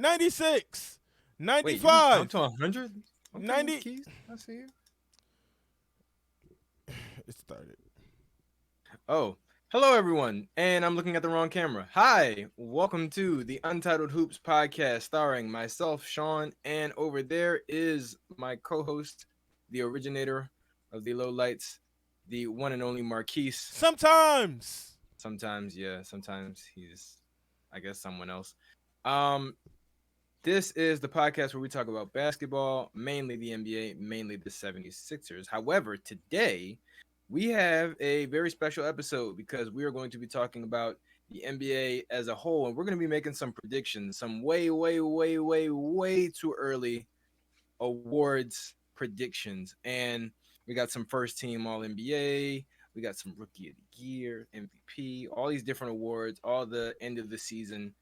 96, Wait, you can count 95, to 100? Okay, 90. Keys. I see you. It started. Oh, hello everyone. And I'm looking at the wrong camera. Hi, welcome to the Untitled Hoops podcast starring myself, Sean, and over there is my co-host, the originator of the low lights, the one and only Marquise. Sometimes. Sometimes, yeah, sometimes he's I guess someone else. Um This is the podcast where we talk about basketball, mainly the NBA, mainly the 76ers. However, today we have a very special episode because we are going to be talking about the NBA as a whole, and we're going to be making some predictions, some way too early awards predictions. And we got some first team All NBA, we got some Rookie of the Year, MVP, all these different awards, all the end of the season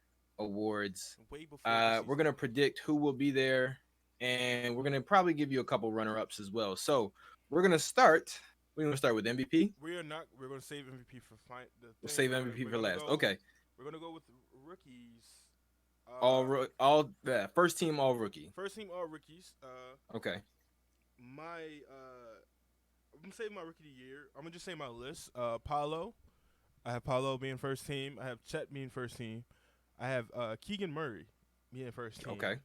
awards. Way before the We're season. gonna predict who will be there, and we're gonna probably give you a couple runner-ups as well. So we're gonna start. We're gonna start with MVP. We are not. We're gonna save MVP for the We'll thing. save MVP We're for gonna last. go. Okay. We're gonna go with rookies. Uh, All yeah, first team all rookie. First team all rookies. Okay. My I'm gonna say my rookie of the year. I'm gonna just say my list. Paolo. I have Paolo being first team. I have Chet being first team. I have Keegan Murray being first team. Okay.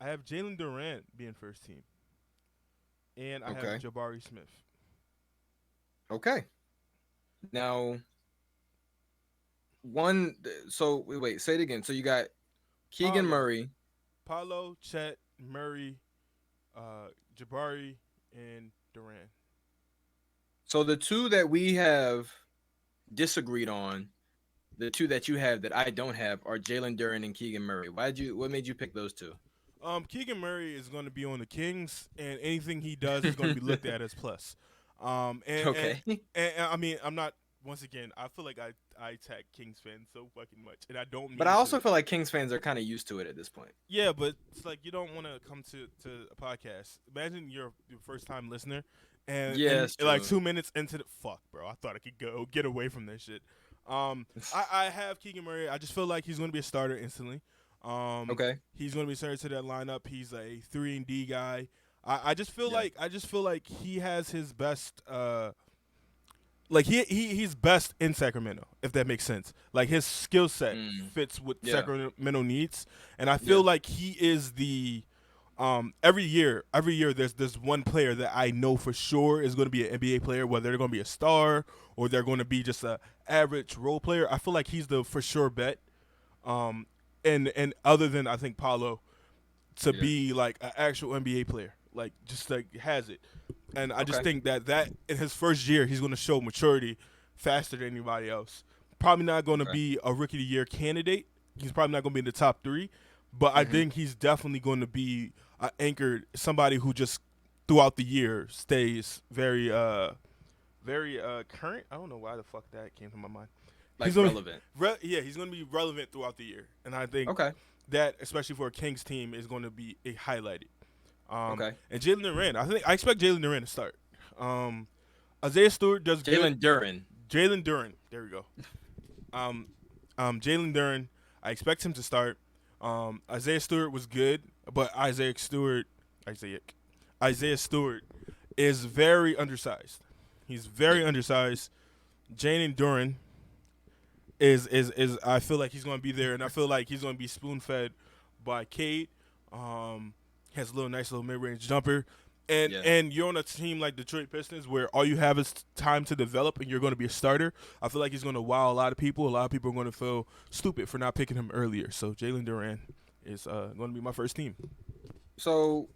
I have Jalen Durant being first team. And I have Okay. Jabari Smith. Okay. Now one so wait, say it again. So you got Keegan Paolo. Murray. Paolo, Chet, Murray, Jabari, and Durant. So the two that we have disagreed on, the two that you have that I don't have are Jalen Duren and Keegan Murray. What made you pick those two? Keegan Murray is going to be on the Kings, and anything he does is going to be looked at as plus. Okay. And I mean, I'm not. Once again, I feel like I attack Kings fans so fucking much, and I don't mean. But I also to. feel like Kings fans are kind of used to it at this point. Yeah, but it's like you don't want to come to a podcast. Imagine you're your first time listener, Yeah, and that's like true. 2 minutes into the fuck, bro. I thought I could go get away from this shit. I have Keegan Murray. I just feel like he's going to be a starter instantly. Okay. He's going to be started to that lineup. He's a 3-and-D guy. I just feel Yeah. like he has his best. Like he's best in Sacramento, if that makes sense. Like his skill set fits what Yeah. Sacramento needs, and I feel like he is the. Every year there's one player that I know for sure is going to be an NBA player, whether they're going to be a star or they're going to be just a average role player. I feel like he's the for sure bet. And other than I think Paulo to be like an actual NBA player, like just like has it. And I just think that in his first year he's going to show maturity faster than anybody else. Probably not going to be a rookie of the year candidate. He's probably not going to be in the top 3, but I think he's definitely going to be anchored, somebody who just throughout the year stays very current. I don't know why the fuck that came to my mind. Like He's gonna relevant. He's going to be relevant throughout the year, and I think that, especially for a Kings team, is going to be highlighted. And Jalen Duren, I expect Jalen Duren to start. Isaiah Stewart does Jalen Duren. Jalen Duren, there we go. Jalen Duren, I expect him to start. Isaiah Stewart was good, but Isaiah Stewart is very undersized. He's very undersized. Jalen Duren is I feel like he's going to be there, and I feel like he's going to be spoon fed by Cade. Has a nice little mid range jumper, and you're on a team like Detroit Pistons where all you have is time to develop, and you're going to be a starter. I feel like he's going to wow a lot of people. A lot of people are going to feel stupid for not picking him earlier. So Jalen Duren is going to be my first team. So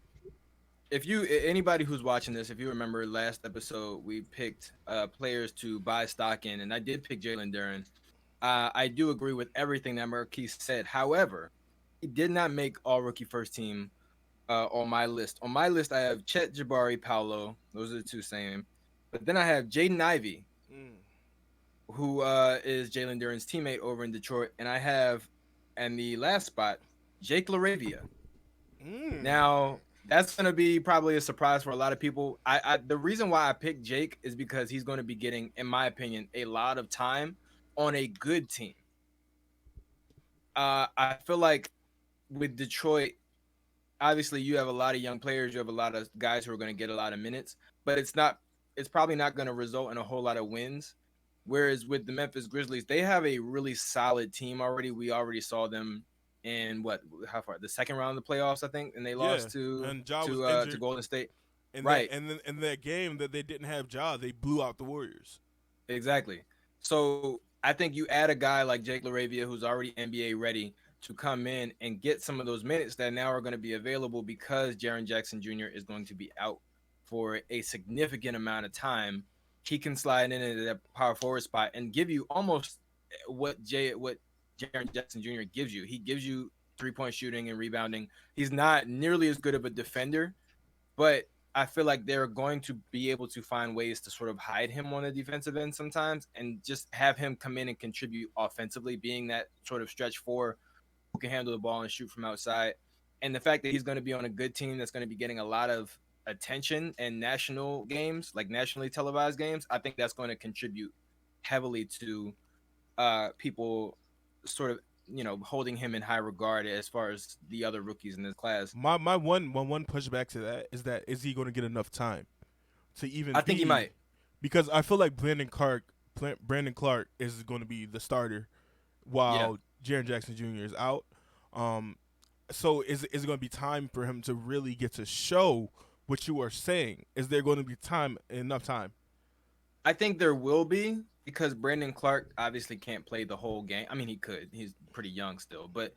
if anybody who's watching this, if you remember last episode, we picked players to buy stock in, and I did pick Jalen Duren. I do agree with everything that Marquise said. However, he did not make all rookie first team on my list. On my list, I have Chet, Jabari, Paolo. Those are the two same. But then I have Jaden Ivey, who is Jalen Duren's teammate over in Detroit. And I have, in the last spot, Jake LaRavia. Now, that's going to be probably a surprise for a lot of people. The reason why I picked Jake is because he's going to be getting, in my opinion, a lot of time on a good team. I feel like with Detroit, obviously you have a lot of young players, you have a lot of guys who are going to get a lot of minutes, but it's probably not going to result in a whole lot of wins. Whereas with the Memphis Grizzlies, they have a really solid team already. We already saw them in how far, the second round of the playoffs, I think, and they Yeah, lost to and Ja was to injured. Golden State. And that Right. and then in that game that they didn't have Ja, they blew out the Warriors. Exactly. So I think you add a guy like Jake LaRavia, who's already NBA ready, to come in and get some of those minutes that now are going to be available because Jaren Jackson Jr. is going to be out for a significant amount of time. He can slide in into that power forward spot and give you almost what Jaren Jackson Jr. gives you. He gives you 3-point shooting and rebounding. He's not nearly as good of a defender, but I feel like they're going to be able to find ways to sort of hide him on the defensive end sometimes and just have him come in and contribute offensively, being that sort of stretch four who can handle the ball and shoot from outside. And the fact that he's going to be on a good team that's going to be getting a lot of attention in national games, like nationally televised games, I think that's going to contribute heavily to people sort of holding him in high regard as far as the other rookies in this class. My one pushback to that is he going to get enough time to even I think he be, might. because I feel like Brandon Clark is going to be the starter Yeah. while Jaren Jackson Jr. is out. Um, so is it going to be time for him to really get to show what you are saying? Is there going to be enough time? I think there will be because Brandon Clark obviously can't play the whole game. I mean, he could. He's pretty young still, but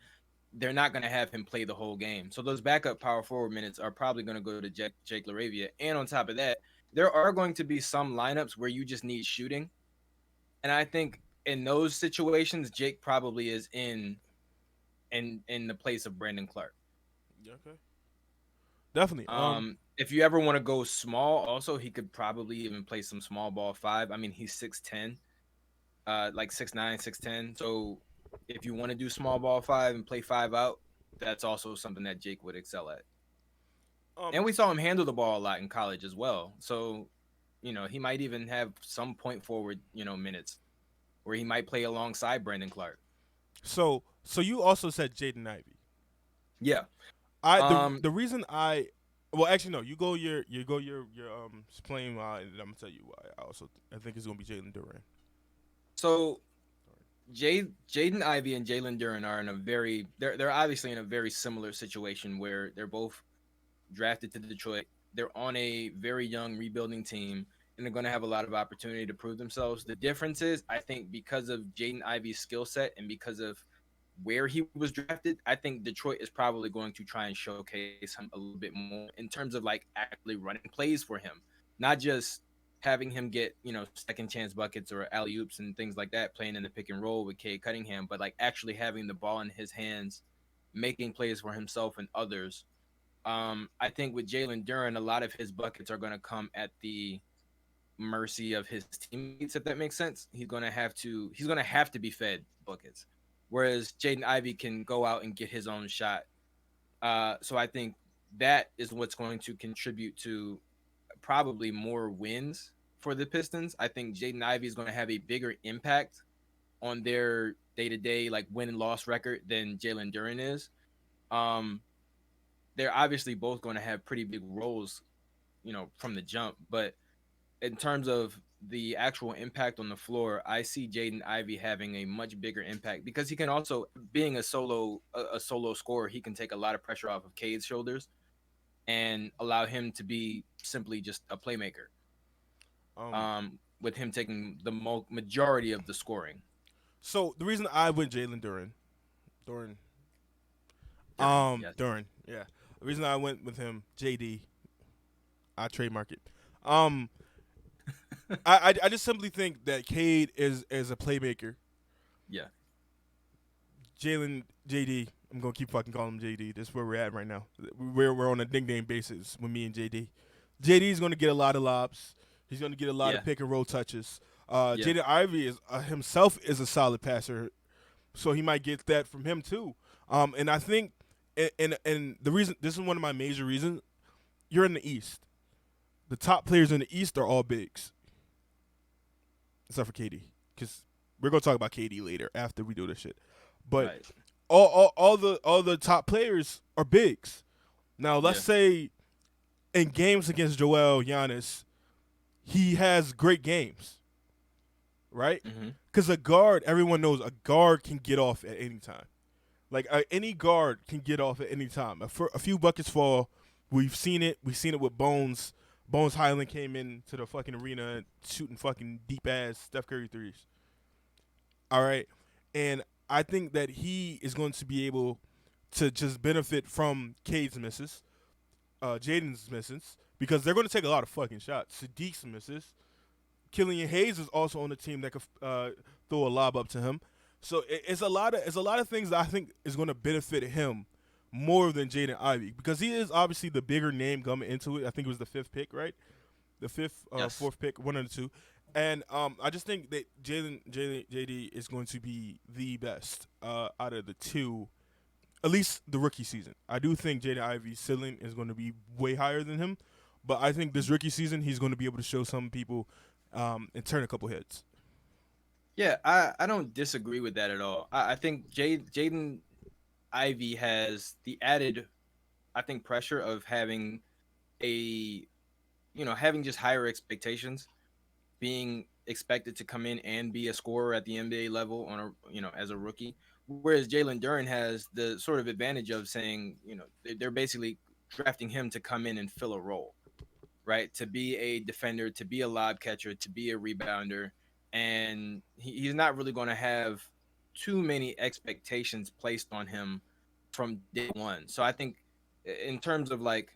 they're not going to have him play the whole game. So those backup power forward minutes are probably going to go to Jake LaRavia. And on top of that, there are going to be some lineups where you just need shooting. And I think in those situations, Jake probably is in the place of Brandon Clark. Yeah, okay, definitely. If you ever want to go small, also he could probably even play some small ball five. I mean, he's 6'10", like 6'9", 6'10". So if you want to do small ball five and play five out, that's also something that Jake would excel at. Um, And we saw him handle the ball a lot in college as well. So, he might even have some point forward, minutes where he might play alongside Brandon Clark. so you also said Jaden Ivey. Yeah. I Um. the reason I well actually no, you go your explain why, and I'm gonna tell you why. I think it's gonna be Jalen Duran. So Jaden Ivey and Jalen Duren are in a they're obviously in a very similar situation where they're both drafted to Detroit. They're on a very young rebuilding team, and they're going to have a lot of opportunity to prove themselves. The difference is, I think, because of Jaden Ivey's skill set and because of where he was drafted, I think Detroit is probably going to try and showcase him a little bit more in terms of like actually running plays for him, not just having him get second chance buckets or alley oops and things like that, playing in the pick and roll with Cade Cunningham, but like actually having the ball in his hands, making plays for himself and others. I think with Jalen Duren, a lot of his buckets are going to come at the mercy of his teammates, if that makes sense. He's going to have to be fed buckets, whereas Jaden Ivey can go out and get his own shot. So I think that is what's going to contribute to probably more wins for the Pistons. I think Jaden Ivey is going to have a bigger impact on their day-to-day like win and loss record than Jalen Duren is. Um, they're obviously both going to have pretty big roles, from the jump. But in terms of the actual impact on the floor, I see Jaden Ivey having a much bigger impact because he can also, being a solo scorer, he can take a lot of pressure off of Cade's shoulders and allow him to be simply just a playmaker. Um, With him taking the majority of the scoring. so the reason I went Jalen Duran, Yes. Duran, yeah. The reason I went with him, JD, I trademark it. Um, I just simply think that Cade is a playmaker. Yeah. Jalen JD, I'm gonna keep fucking calling him JD. That's where we're at right now. We're on a nickname basis with me and JD. JD's gonna get a lot of lobs. He's gonna get a lot Yeah. of pick and roll touches. Yeah. Jaden Ivey is himself is a solid passer, so he might get that from him too. And I think, and the reason, this is one of my major reasons. You're in the East. The top players in the East are all bigs, except for KD, because we're gonna talk about KD later after we do this shit. But Right. all the top players are bigs. Now let's Yeah. say in games against Joel Giannis, he has great games, right? Hmm. Because a guard, everyone knows a guard can get off at any time. Like any guard can get off at any time. A few buckets fall. We've seen it. We've seen it with Bones. Bones Highland came into the fucking arena shooting fucking deep ass Steph Curry threes. All right, and I think that he is going to be able to just benefit from Cade's misses, Jaden's misses, because they're going to take a lot of fucking shots. Sadiq's misses. Killian Hayes is also on the team that could throw a lob up to him. So it's a lot of things that I think is going to benefit him more than Jaden Ivey because he is obviously the bigger name coming into it. I think it was the fifth pick, right? The fifth, Yes. fourth pick, one of the two. And I just think that JD is going to be the best out of the two, at least the rookie season. I do think Jaden Ivey's ceiling is going to be way higher than him, but I think this rookie season he's going to be able to show some people and turn a couple heads. Yeah, I don't disagree with that at all. I think Jaden Ivey has the added, I think, pressure of having a, having just higher expectations, being expected to come in and be a scorer at the NBA level on as a rookie. Whereas Jalen Duren has the sort of advantage of saying, they're basically drafting him to come in and fill a role, right? To be a defender, to be a lob catcher, to be a rebounder. And he's not really going to have too many expectations placed on him from day one. So I think in terms of like,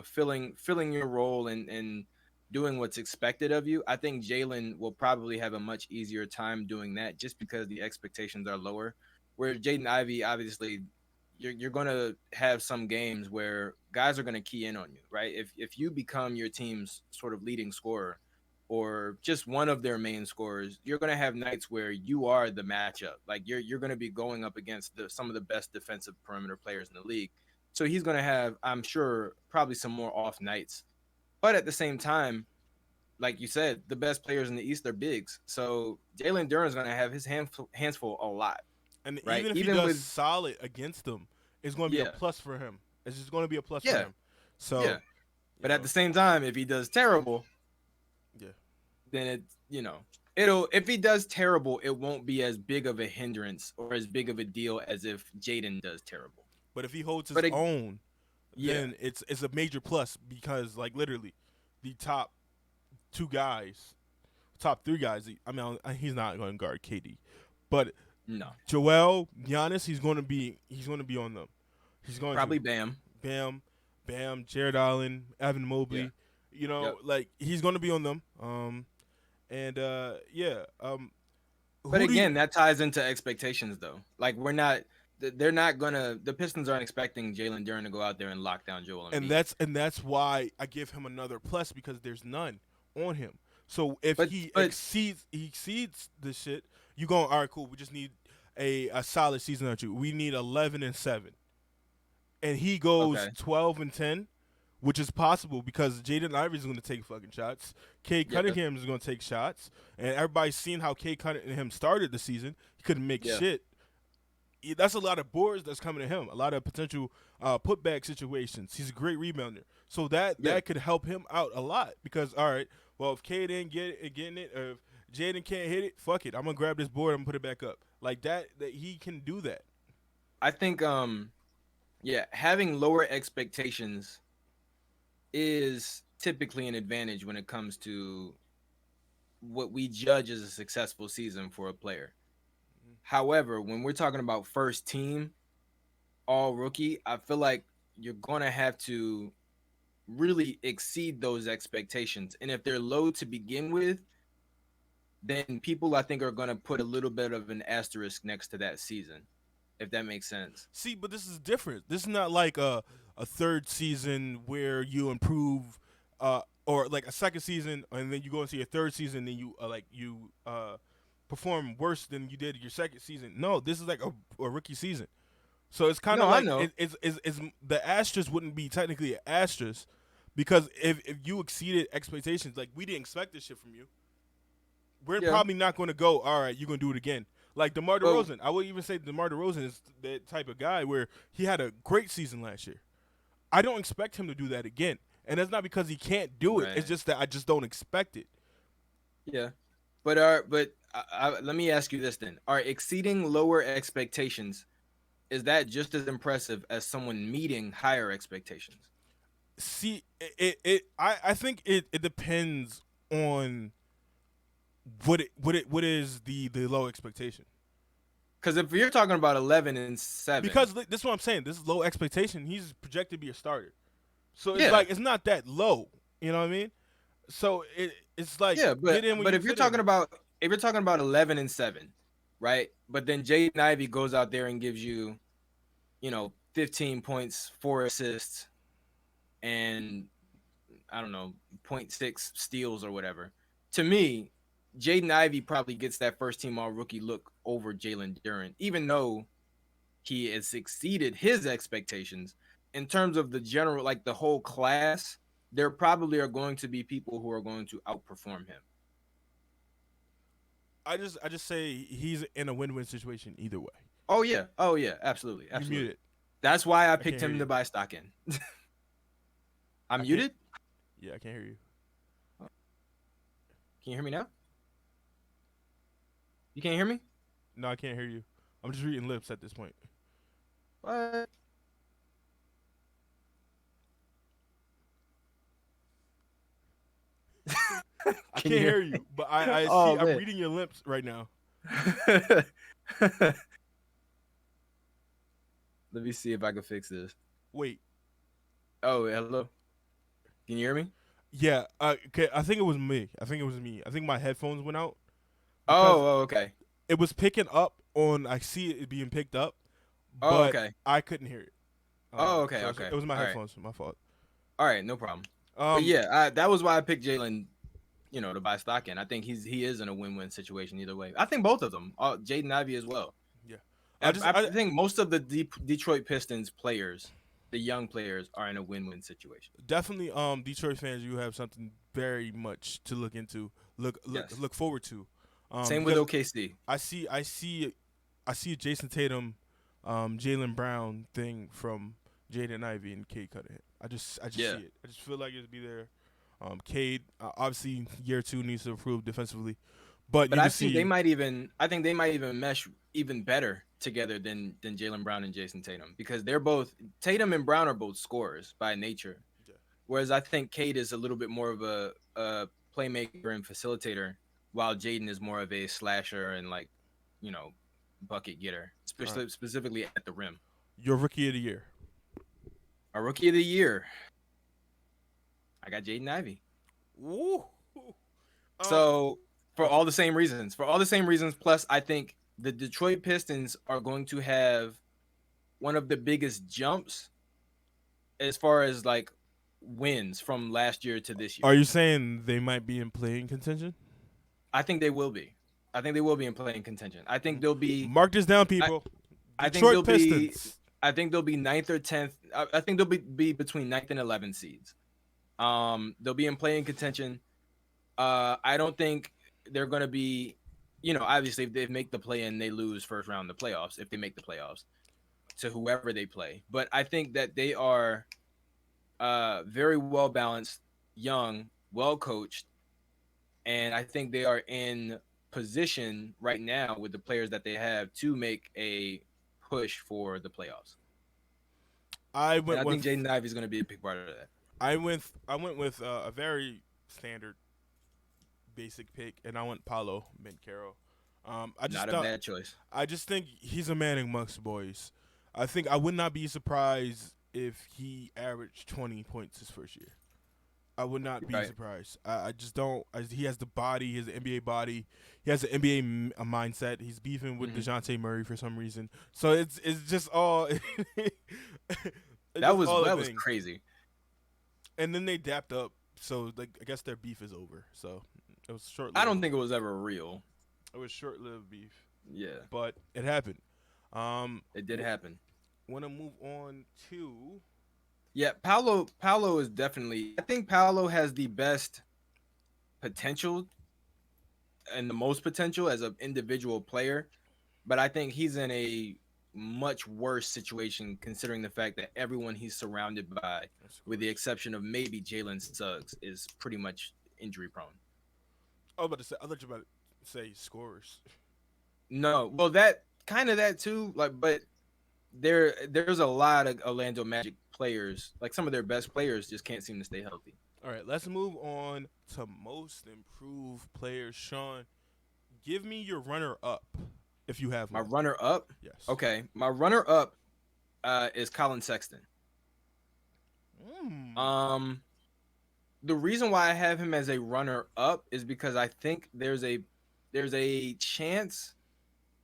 filling your role and doing what's expected of you, I think Jalen will probably have a much easier time doing that just because the expectations are lower. Where Jaden Ivey, obviously, you're going to have some games where guys are going to key in on you, right? If you become your team's sort of leading scorer or just one of their main scorers, you're going to have nights where you are the matchup. Like you're going to be going up against some of the best defensive perimeter players in the league. So he's going to have, I'm sure, probably some more off nights. But at the same time, like you said, the best players in the East are bigs. So Jalen Duren's going to have his hands full a lot, And right? even if he Even does with, solid against them, it's going to be a yeah, plus for him. It's just going to be a plus for yeah, him. So, yeah. But at the same time, if he does terrible, yeah. then it'll if he does terrible, it won't be as big of a hindrance or as big of a deal as if Jaden does terrible. But if he holds his But own, yeah, then it's a major plus because like literally, the top two guys, top three guys. I mean, he's not going to guard KD, but no, Joel Giannis, he's going to be on them. He's going probably to Bam. Bam, Bam, Jared Allen, Evan Yeah, Mobley. yep. Like he's going to be on them. And yeah. But Who do you? again, that ties into expectations, though. Like they're not gonna. The Pistons aren't expecting Jalen Duren to go out there and lock down Joel And Embiid. that's why I give him another plus because there's none on him. So if But he but exceeds this shit, you going all right? Cool. We just need a solid season or two. We need 11-7, and he goes okay, 12-10, which is possible because Jaden Ivey is going to take fucking shots. Cade yeah, Cunningham is going to take shots, and everybody's seen how Cade Cunningham started the season. He couldn't make yeah, shit. That's a lot of boards that's coming to him. A lot of potential putback situations. He's a great rebounder, so that yeah. that could help him out a lot. Because all right, well if Cade ain't getting it, or if Jaden can't hit it, fuck it. I'm gonna grab this board. I'm gonna put it back up like that. That he can do that. I think yeah, having lower expectations is typically an advantage when it comes to what we judge as a successful season for a player. However, when we're talking about first team, all rookie, I feel like you're going to have to really exceed those expectations. And if they're low to begin with, then people I think are going to put a little bit of an asterisk next to that season, if that makes sense. See, but this is different. This is not like a third season where you improve, or like a second season, and then you go into your third season, and you perform worse than you did your second season. No, this is like a rookie season. So it's kind No, of I like know. it's the asterisk wouldn't be technically an asterisk because if you exceeded expectations, like we didn't expect this shit from you, we're Yeah. probably not going to go. All right, you're going to do it again. Like DeMar Well, DeRozan, I would even say DeMar DeRozan is that type of guy where he had a great season last year. I don't expect him to do that again, and that's not because he can't do it. It's right. just that I just don't expect it. Yeah. Let me ask you this then: are exceeding lower expectations, is that just as impressive as someone meeting higher expectations? See, I think it depends on what is the low expectation. Because if you're talking about 11-7, Because this is what I'm saying. This is low expectation. He's projected to be a starter, so it's yeah, like it's not that low. You know what I mean? So it's like yeah, get in when but you if you're fit talking in. about 11-7, right? But then Jaden Ivey goes out there and gives you, 15 points, 4 assists, and I don't know, point 0.6 steals or whatever. To me, Jaden Ivey probably gets that first team all rookie look over Jalen Duren, even though he has exceeded his expectations in terms of the general, like the whole class. There probably are going to be people who are going to outperform him. I just say he's in a win-win situation either way. Oh yeah, absolutely, You absolutely. muted. That's why I I can't picked hear him you. to buy stock in. I'm I can't. muted. Yeah, I can't hear you. Can you hear me now? You can't hear me? No, I can't hear you. I'm just reading lips at this point. What? I Can you can't hear hear me? you, but I see. Oh I'm man. reading your lips right now. Let me see if I can fix this. Wait. Oh, hello. Can you hear me? Yeah. Okay. I think it was me. I think it was me. I think my headphones went out because Okay. it was picking up on. I see it being picked up, Oh, but okay. I couldn't hear it. Oh, okay. So Okay. it was my All right. headphones. My fault. All right. No problem. But Um. yeah, that was why I picked Jalen. To buy stock in. I think he is in a win-win situation either way. I think both of them, Jaden Ivey as well. Yeah. I think most of the Detroit Pistons players, the young players, are in a win-win situation. definitely. Detroit fans, you have something very much to look into. Yes. Look forward to. Same with Because OKC. I see a Jason Tatum, Jalen Brown thing from Jaden Ivey and Cade Cunningham. I just Yeah. see it. I just feel like it'd be there. Cade, obviously year 2 needs to improve defensively, but But you I can think they see might even mesh even better together than Jalen Brown and Jason Tatum, because they're both Tatum and Brown are both scorers by nature. yeah, Whereas I think Cade is a little bit more of a playmaker and facilitator, while Jaden is more of a slasher and you know, bucket getter, all right. specifically at the rim. Your rookie of the year. Our rookie of the year, I got Jaden Ivey. Woo. Um, So for okay. all the same reasons, plus I think the Detroit Pistons are going to have one of the biggest jumps as far as like wins from last year to this Are year. you saying they might be in playing contention? I think they will be. I think they will be in playing contention. I think they'll be. Mark this down, I, people. I think Detroit they'll be. Pistons. I think they'll be ninth or 10th. I think they'll be between ninth and 11th seeds. They'll be in playing contention. I don't think they're going to be. Obviously, if they make the play and they lose first round of the playoffs, if they make the playoffs to whoever they play, but I think that they are very well balanced, young, well coached, and I think they are in position right now with the players that they have to make a push for the playoffs. I And went I think with Jaden Ivey is going to be a big part of that. I went with a very standard basic pick, and I went Paulo Bencaro. I just Not a thought bad choice. I just think he's a man amongst boys. I think I would not be surprised if he averaged 20 points his first year. I would not be Right. surprised. I just don't. He has the body. He has the NBA body. He has the NBA mindset. He's beefing with Hmm. Dejounte Murray for some reason. So it's just all. it's That just was all a that was thing. crazy. And then they dapped up. So like I guess their beef is over. So it was short I lived. don't think it was ever real. It was short lived beef, Yeah, but it happened. it did happen. Want to move on to Yeah, Paolo is definitely. I think Paolo has the best potential and the most potential as an individual player. but I think he's in a much worse situation considering the fact that everyone he's surrounded by, with the exception of maybe Jalen Suggs, is pretty much injury prone. I was about to say, I thought you were about to say scorers. No, well, that kind of that too. Like, but there's a lot of Orlando Magic players, like some of their best players, just can't seem to stay healthy. All right, let's move on to most improved players. Sean, give me your runner up if you have My one. runner up, Yes. okay, my runner up is Colin Sexton. Mm. The reason why I have him as a runner up is because I think there's a chance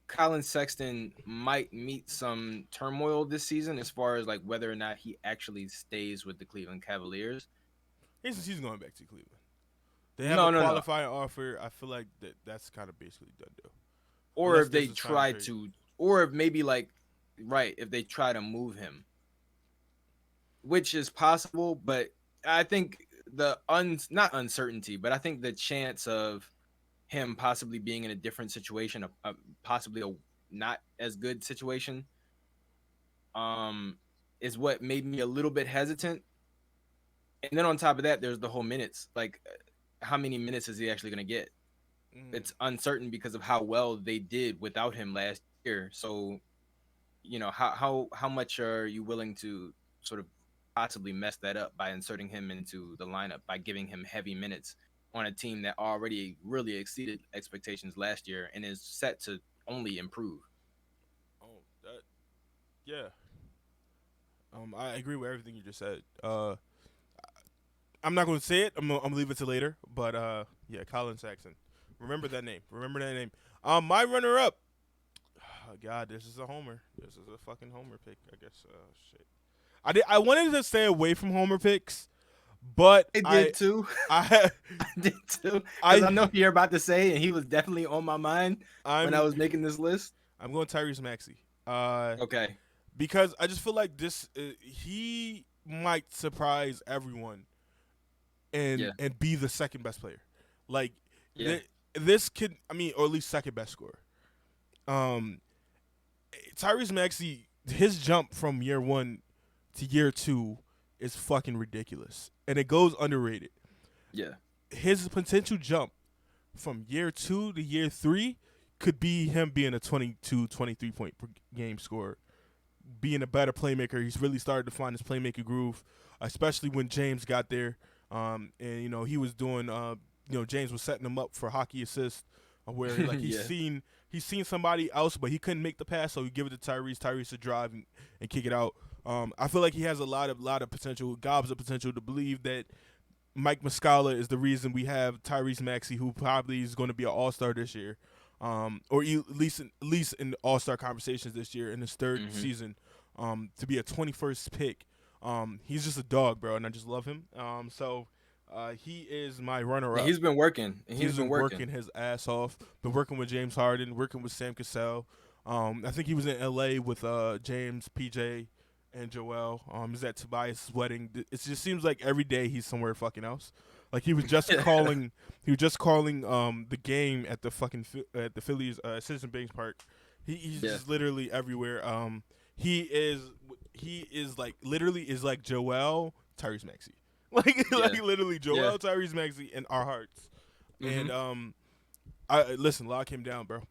Colin Sexton might meet some turmoil this season as far as like whether or not he actually stays with the Cleveland Cavaliers. He's going back to Cleveland. They have No, a no, no. qualifying offer. I feel like that's kind of basically done deal. Or Unless if they there's a sign try trade. to, or if maybe like, right, if they try to move him, which is possible, but I think not uncertainty, but I think the chance of him possibly being in a different situation, possibly a not as good situation, um, is what made me a little bit hesitant. And then on top of that, there's the whole minutes. Like, how many minutes is he actually going to get? It's uncertain because of how well they did without him last year. So, how much are you willing to sort of possibly mess that up by inserting him into the lineup, by giving him heavy minutes on a team that already really exceeded expectations last year and is set to only improve? Oh, that yeah. I agree with everything you just said. I'm not going to say it. I'm gonna leave it to later. But yeah, Colin Sexton. Remember that name. Remember that name. My runner up. Oh, God, this is a homer. This is a fucking homer pick. I guess. Shit. I wanted to stay away from homer picks, but I did too. I I did too. Because I know what you're about to say, and he was definitely on my mind when I was making this list. I'm going Tyrese Maxey. Okay. Because I just feel like this he might surprise everyone and be the second best player. Like this could, I mean, or at least second best scorer. Tyrese Maxey, his jump from year 1 to year 2 is fucking ridiculous, and it goes underrated. Yeah. His potential jump from year 2 to year 3 could be him being a 22, 23 point per game scorer, being a better playmaker. He's really started to find his playmaking groove, especially when James got there. And he was doing. James was setting him up for hockey assist, where like he's seen somebody else, but he couldn't make the pass, so he give it to Tyrese. Tyrese to drive and kick it out. I feel like he has a lot of potential, gobs of potential to believe that Mike Muscala is the reason we have Tyrese Maxey, who probably is going to be an All-Star this year, or at least in All-Star conversations this year in his third season, to be a 21st pick. He's just a dog, bro, and I just love him. So he is my runner-up. He's been working. He's been working his ass off. Been working with James Harden, working with Sam Cassell. I think he was in L.A. with James, PJ, and Joel. He's at Tobias' wedding. It just seems like every day he's somewhere fucking else. Like he was just calling. He was just calling the game at the fucking at the Phillies Citizen Bank Park. He's just literally everywhere. He is like literally is like Joel Tyrese Maxey. Like literally Joel Tyrese Maxey in our hearts. And I listen, lock him down, bro.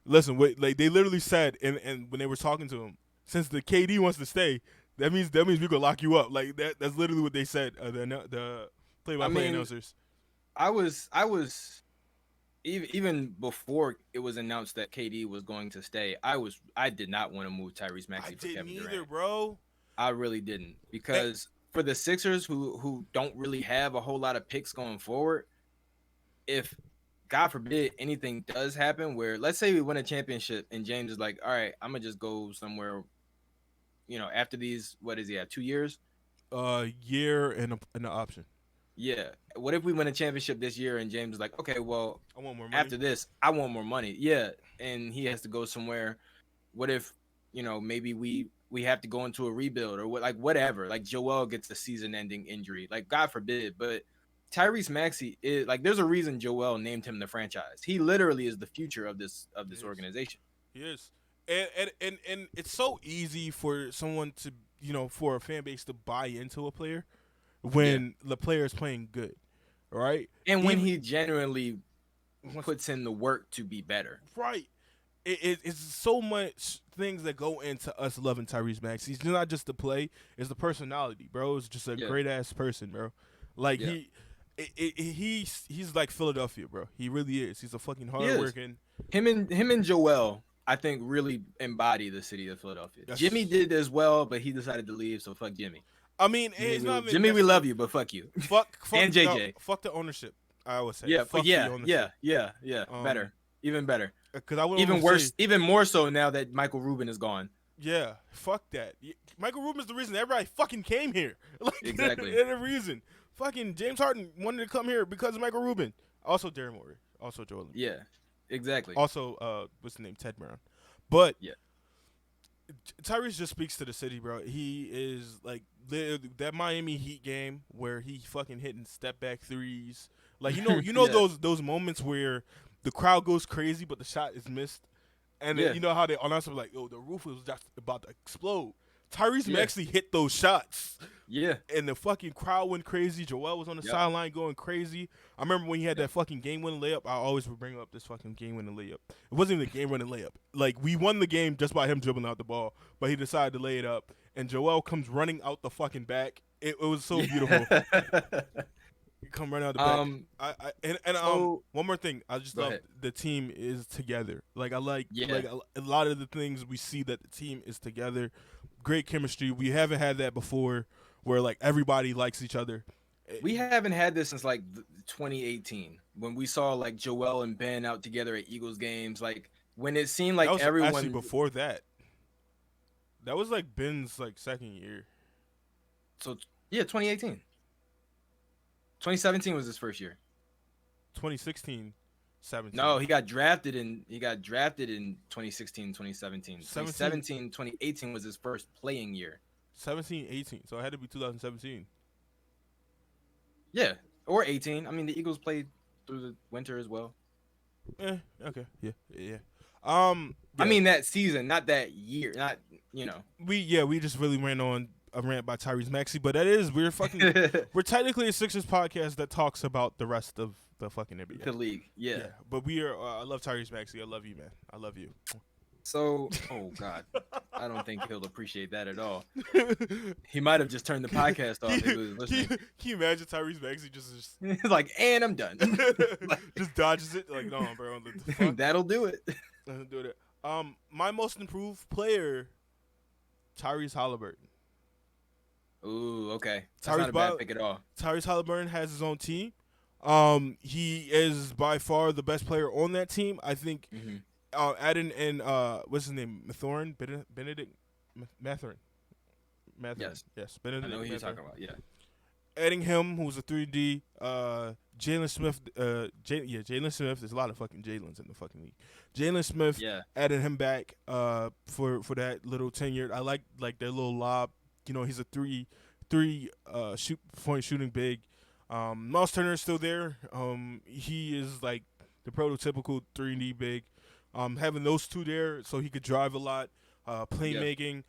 Listen, like they literally said, and when they were talking to him, since the KD wants to stay, that means we could lock you up. Like that's literally what they said. The play-by-play announcers. I was even before it was announced that KD was going to stay. I did not want to move Tyrese Maxey for Kevin Durant. Either, bro. I really didn't, because for the Sixers, who don't really have a whole lot of picks going forward, if God forbid anything does happen, where let's say we win a championship and James is like, all right, I'm gonna just go somewhere, after these, what is he at, 2 years? Year and an option. Yeah. What if we win a championship this year and James is like, okay, well, I want more money. After this, I want more money. Yeah. And he has to go somewhere. What if, maybe we have to go into a rebuild, or whatever. Like Joel gets a season-ending injury. Like, God forbid. But Tyrese Maxey is like, there's a reason Joel named him the franchise. He literally is the future of this organization. He is. And it's so easy for someone to, for a fan base to buy into a player Yeah. when the player is playing good, right? And when Even he genuinely once- puts in the work to be better. right, it's so much things that go into us loving Tyrese Maxey. He's not just the play; it's the personality, bro. It's just a Yeah. great ass person, bro. Like Yeah. he's like Philadelphia, bro. He really is. He's a fucking He is. hardworking. Him and Joel, I think, really embody the city of Philadelphia. That's- Jimmy did as well, but he decided to leave, so fuck Jimmy. I mean, it's not even Jimmy, we love you, but fuck you. Fuck And JJ. fuck the ownership. I would say. Yeah, fuck but yeah, the ownership. yeah. Better, even better. Because I would Even almost worse, say, even more so now that Michael Rubin is gone. yeah, fuck that. Michael Rubin's the reason everybody fucking came here. Like, Exactly. They're the reason. Fucking James Harden wanted to come here because of Michael Rubin. Also Darren Morey. Also Joel Embiid. Yeah, exactly. Also, what's the name? Ted Brown. But Yeah. Tyrese just speaks to the city, bro. He is like that Miami Heat game where he fucking hitting step back threes. Like Yeah. those moments where the crowd goes crazy but the shot is missed, and Yeah. then you know how they announce like, "Oh, the roof was just about to explode." Tyrese Yeah. Maxey hit those shots, Yeah, and the fucking crowd went crazy. Joel was on the Yep. sideline going crazy. I remember when he had that fucking game-winning layup. I always would bring up this fucking game-winning layup. It wasn't even a game-winning layup. Like, we won the game just by him dribbling out the ball, but he decided to lay it up, and Joel comes running out the fucking back. It was so beautiful. He come running out the back. so- One more thing. I just Go love ahead. the team is together. Like, I like Yeah. a lot of the things we see that the team is together. Great chemistry. We haven't had that before where, like, everybody likes each other. we haven't had this since like 2018 when we saw like Joel and Ben out together at Eagles games. Like when it seemed like that was everyone. actually before that. That was like Ben's like second year. So yeah, 2018. 2017 was his first year. 2016, 17. No, he got drafted in 2016, 2017. 2017, 2018 was his first playing year. 17, 18. So it had to be 2017. Yeah, or 18. I mean, the Eagles played through the winter as well. Okay. Yeah. I yeah. mean that season, not that year. Not we just really ran on a rant by Tyrese Maxey, but we're technically a Sixers podcast that talks about the rest of the fucking NBA. the league. Yeah. But we are. I love Tyrese Maxey. I love you, man. I love you. So, oh god, I don't think he'll appreciate that at all. He might have just turned the podcast off if he was listening. Can you imagine Tyrese Maxey just He's like, and I'm done. just dodges it? Like, no, bro. The fuck? That'll do it. Doesn't do that. My most improved player, Tyrese Halliburton. Ooh, okay. That's Tyrese not a bad pick at all. Tyrese Halliburton has his own team. He is by far the best player on that team. I think. Mm-hmm. Adding in what's his name? Mathurin, Benedict Mathurin. Yes. Benedict. I know who you're Mathurin. talking about. Yeah. Adding him, who's a 3D. Jalen Smith. Jalen Smith. There's a lot of fucking Jalen's in the fucking league. Jalen Smith. Yeah. Adding him back. For that little tenure. I like their little lob. You know, he's a three point shooting big. Miles Turner is still there. He is like the prototypical 3D big. Having those two there so he could drive a lot, playmaking.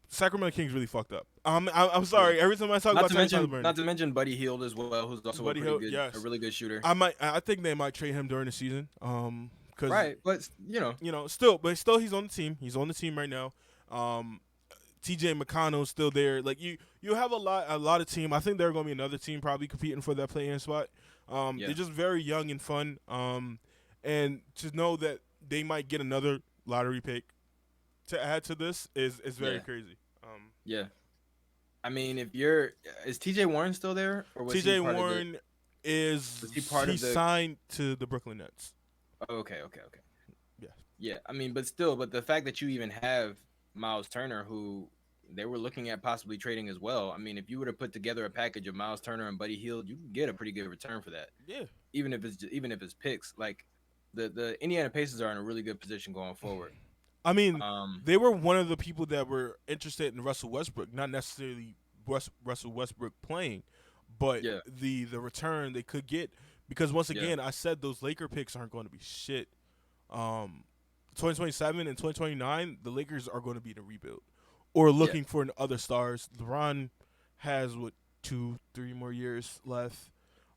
Sacramento Kings really fucked up. I'm sorry. Every time I talk about Tyrese Halliburton, not to mention Buddy Hield as well, who's also Buddy a Hield, pretty good, yes. a really good shooter. I think they might trade him during the season. Cause, Right, but still he's on the team. He's on the team right now. TJ McConnell's still there. Like you have a lot of team. I think they're gonna be another team probably competing for that play-in spot. They're just very young and fun. And to know that they might get another lottery pick to add to this is very crazy. Yeah. I mean, is TJ Warren still there? Or was TJ he part Warren he signed to the Brooklyn Nets. Oh, okay. Yeah. Yeah, I mean, but the fact that you even have Miles Turner, who they were looking at possibly trading as well. I mean, if you were to put together a package of Miles Turner and Buddy Hield, you can get a pretty good return for that. Yeah. Even if it's picks, like the Indiana Pacers are in a really good position going forward. I mean, they were one of the people that were interested in Russell Westbrook, not necessarily Russell Westbrook playing, but the return they could get. Because once again, I said those Laker picks aren't going to be shit. 2027 and 2029, the Lakers are going to be in a rebuild or Yeah. looking for other stars. LeBron has what 2-3 more years left.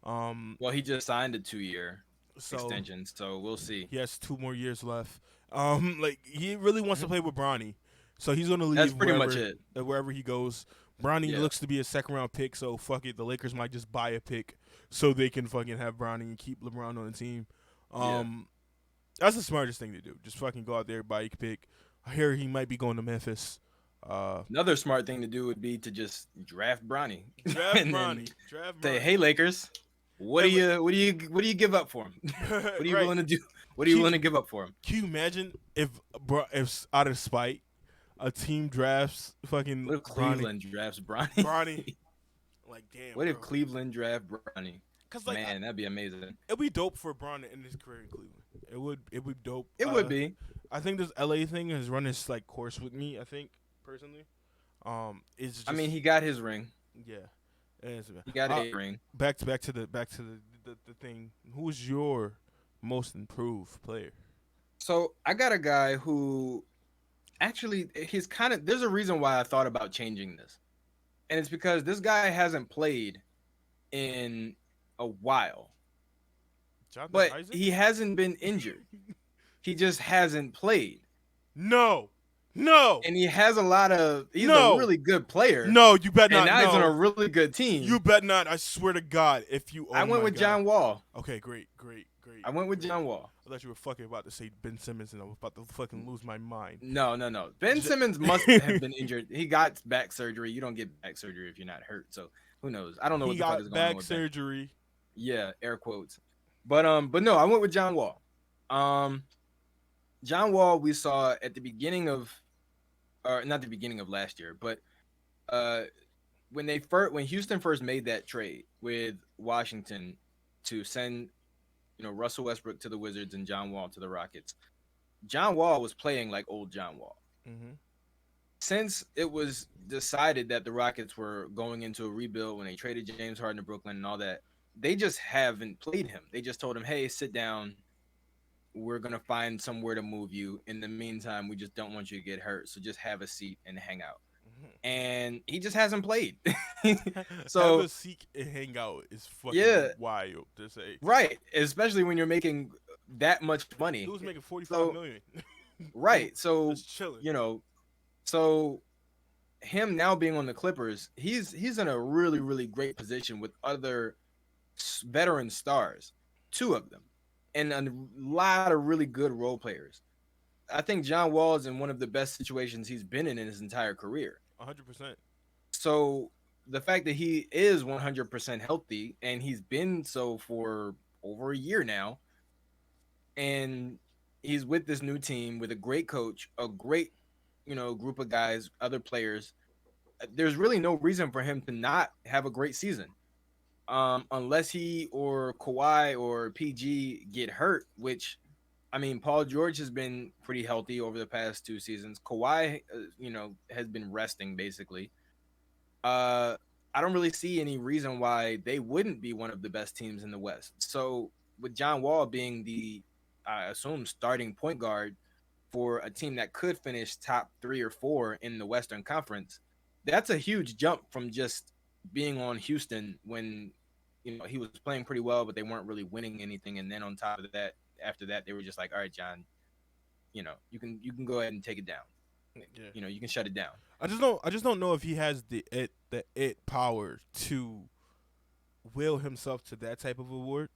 Well, he just signed a 2-year So extension, so we'll see. he has 2 more years left. Like he really wants to play with Bronny, so he's going to That's leave pretty much it. wherever he goes. Bronny Yeah. looks to be a second round pick, so fuck it. The Lakers might just buy a pick so they can fucking have Bronny and keep LeBron on the team. Yeah. That's the smartest thing to do. Just fucking go out there, buy a pick. I hear he might be going to Memphis. Another smart thing to do would be to just draft Bronny. Draft And then Bronny. Draft say, Bronny. "Hey Lakers, what do you give up for him? What are you Right. willing to do? What are you willing to give up for him?" Can you imagine if out of spite, a team drafts fucking What if Cleveland drafts Bronny? Bronny? Like damn. What if bro. Cleveland draft Bronny? Cause like Man, that'd be amazing. it'd be dope for Bron to end his career in Cleveland. It would be dope. It would be. I think this LA thing has run its like course with me. I think personally, it's just, I mean, he got his ring. yeah. It's, He got a ring. back to the thing. Who's your most improved player? So I got a guy who actually he's kind of there's a reason why I thought about changing this. And it's because this guy hasn't played in a while. Jonathan But Isaac? he hasn't been injured. He just hasn't played. No. And he has a lot of he's No. a really good player. No, you bet And not. now he's on a No. really good team. You bet not. I swear to God, if you. Oh I went my with God. John Wall. Okay, great. I went with John Wall. I thought you were fucking about to say Ben Simmons, and I was about to fucking lose my mind. No. Ben Simmons must have been injured. He got back surgery. You don't get back surgery if you're not hurt. So who knows? I don't know He what the fuck got is going on back with Ben. surgery. Yeah, air quotes. But no, I went with John Wall. John Wall we saw at the beginning of or not the beginning of last year, but when Houston first made that trade with Washington to send Russell Westbrook to the Wizards and John Wall to the Rockets. John Wall was playing like old John Wall. Mm-hmm. Since it was decided that the Rockets were going into a rebuild when they traded James Harden to Brooklyn and all that, they just haven't played him. They just told him, "Hey, sit down. We're going to find somewhere to move you. In the meantime, we just don't want you to get hurt. So just have a seat and hang out." And he just hasn't played. So have a seek and hang out is fucking wild to say. Right, especially when you're making that much money. He was making 45 million. Right, so just chilling. So him now being on the Clippers, he's in a really really great position with other veteran stars, 2 of them, and a lot of really good role players. I think John Wall is in one of the best situations he's been in his entire career. 100%. So the fact that he is 100% healthy and he's been so for over a year now, and he's with this new team with a great coach, a great, group of guys, other players, there's really no reason for him to not have a great season. Unless he or Kawhi or PG get hurt, which I mean, Paul George has been pretty healthy over the past 2 seasons. Kawhi, has been resting basically. I don't really see any reason why they wouldn't be one of the best teams in the West. So with John Wall being the, I assume, starting point guard for a team that could finish top 3 or 4 in the Western Conference, that's a huge jump from just being on Houston when, he was playing pretty well, but they weren't really winning anything. And then on top of that, after that, they were just like, "All right, John, you can go ahead and take it down. Yeah. You can shut it down." I just don't know if he has the it power to will himself to that type of award.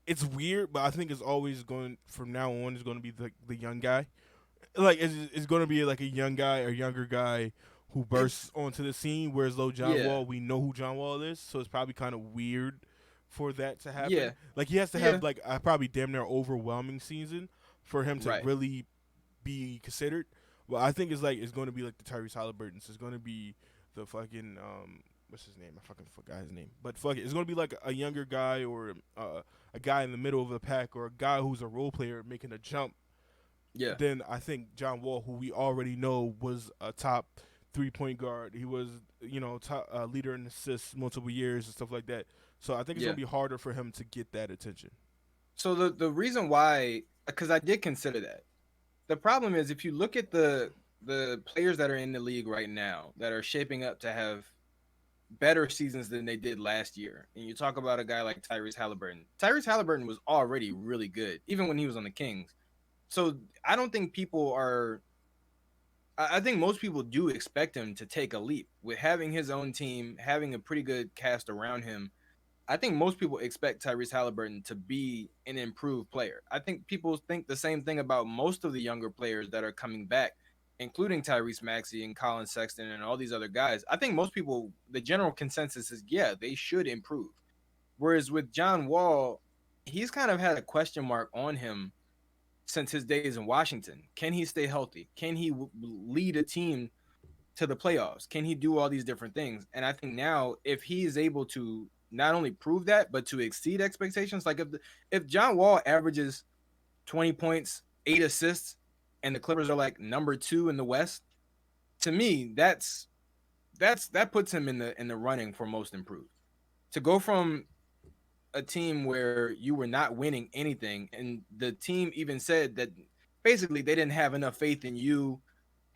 It's weird, but I think it's always going from now on. Is going to be the young guy, like it's going to be like a young guy or younger guy who bursts onto the scene. Whereas though John Wall, we know who John Wall is, so it's probably kind of weird for that to happen. Yeah. Like he has to have like a probably damn near overwhelming season for him to Right. really be considered. Well, I think it's going to be like the Tyrese Halliburton's. It's going to be the fucking what's his name? I fucking forgot his name. But fuck it, it's going to be like a younger guy or a guy in the middle of the pack or a guy who's a role player making a jump. Yeah. Then I think John Wall, who we already know was a top 3-point guard, he was top leader in assists multiple years and stuff like that. So I think it's going to be harder for him to get that attention. So the reason why, because I did consider that. The problem is if you look at the players that are in the league right now that are shaping up to have better seasons than they did last year, and you talk about a guy like Tyrese Halliburton. Tyrese Halliburton was already really good, even when he was on the Kings. So I don't think people are. I think most people do expect him to take a leap with having his own team, having a pretty good cast around him. I think most people expect Tyrese Halliburton to be an improved player. I think people think the same thing about most of the younger players that are coming back, including Tyrese Maxey and Colin Sexton and all these other guys. I think most people, the general consensus is, yeah, they should improve. Whereas with John Wall, he's kind of had a question mark on him since his days in Washington. Can he stay healthy? Can he lead a team to the playoffs? Can he do all these different things? And I think now, if he is able to not only prove that, but to exceed expectations, like if John Wall averages 20 points, 8 assists, and the Clippers are like number 2 in the West, to me, that puts him in the running for most improved. To go from a team where you were not winning anything, and the team even said that basically they didn't have enough faith in you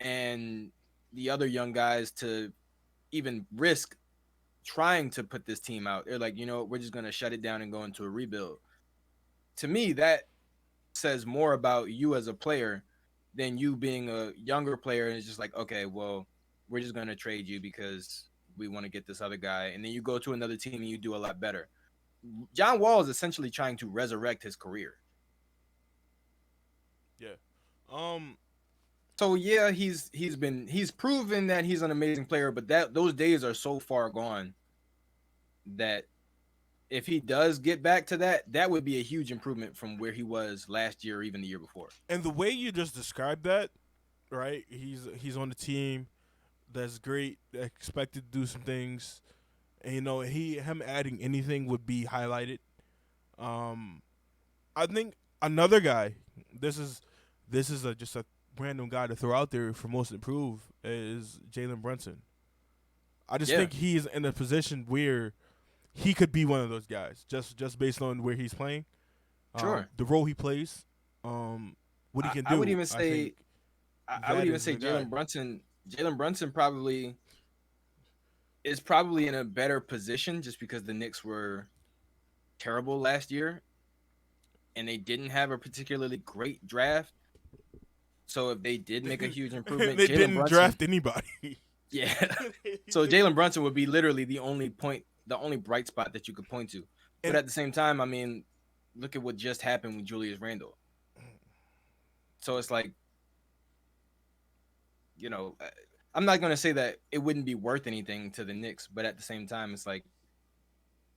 and the other young guys to even risk trying to put this team out. They're like, we're just gonna shut it down and go into a rebuild. To me, that says more about you as a player than you being a younger player and it's just like, okay, well, we're just gonna trade you because we want to get this other guy, and then you go to another team and you do a lot better. John Wall is essentially trying to resurrect his career. Yeah. Um. So yeah, he's proven that he's an amazing player, but that those days are so far gone that if he does get back to that, that would be a huge improvement from where he was last year or even the year before. And the way you just described that, right? He's on the team. That's great. Expected to do some things. And him adding anything would be highlighted. Um, I think another guy. This is just a random guy to throw out there for most improved is Jalen Brunson. I just Yeah, think he's in a position where he could be one of those guys, just based on where he's playing, sure. the role he plays, what he can do. I would even I think say I would that even is say the guy. Jalen Brunson probably is probably in a better position just because the Knicks were terrible last year and they didn't have a particularly great draft. So if they did make a huge improvement, They Jalen didn't Brunson, draft anybody. yeah. So Jalen Brunson would be literally the only bright spot that you could point to. But and at the same time, I mean, look at what just happened with Julius Randle. So it's like, you know, I'm not going to say that it wouldn't be worth anything to the Knicks, but at the same time, it's like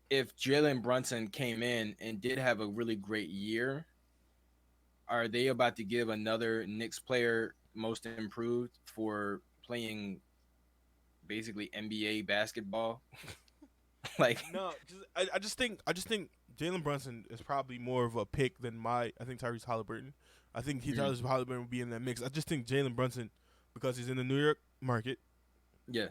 if Jalen Brunson came in and did have a really great year, are they about to give another Knicks player most improved for playing basically NBA basketball? Like, no, I just think Jalen Brunson is probably more of a pick than I think Tyrese Halliburton. I think mhm, Tyrese Halliburton would be in that mix. I just think Jalen Brunson, because he's in the New York market, yeah,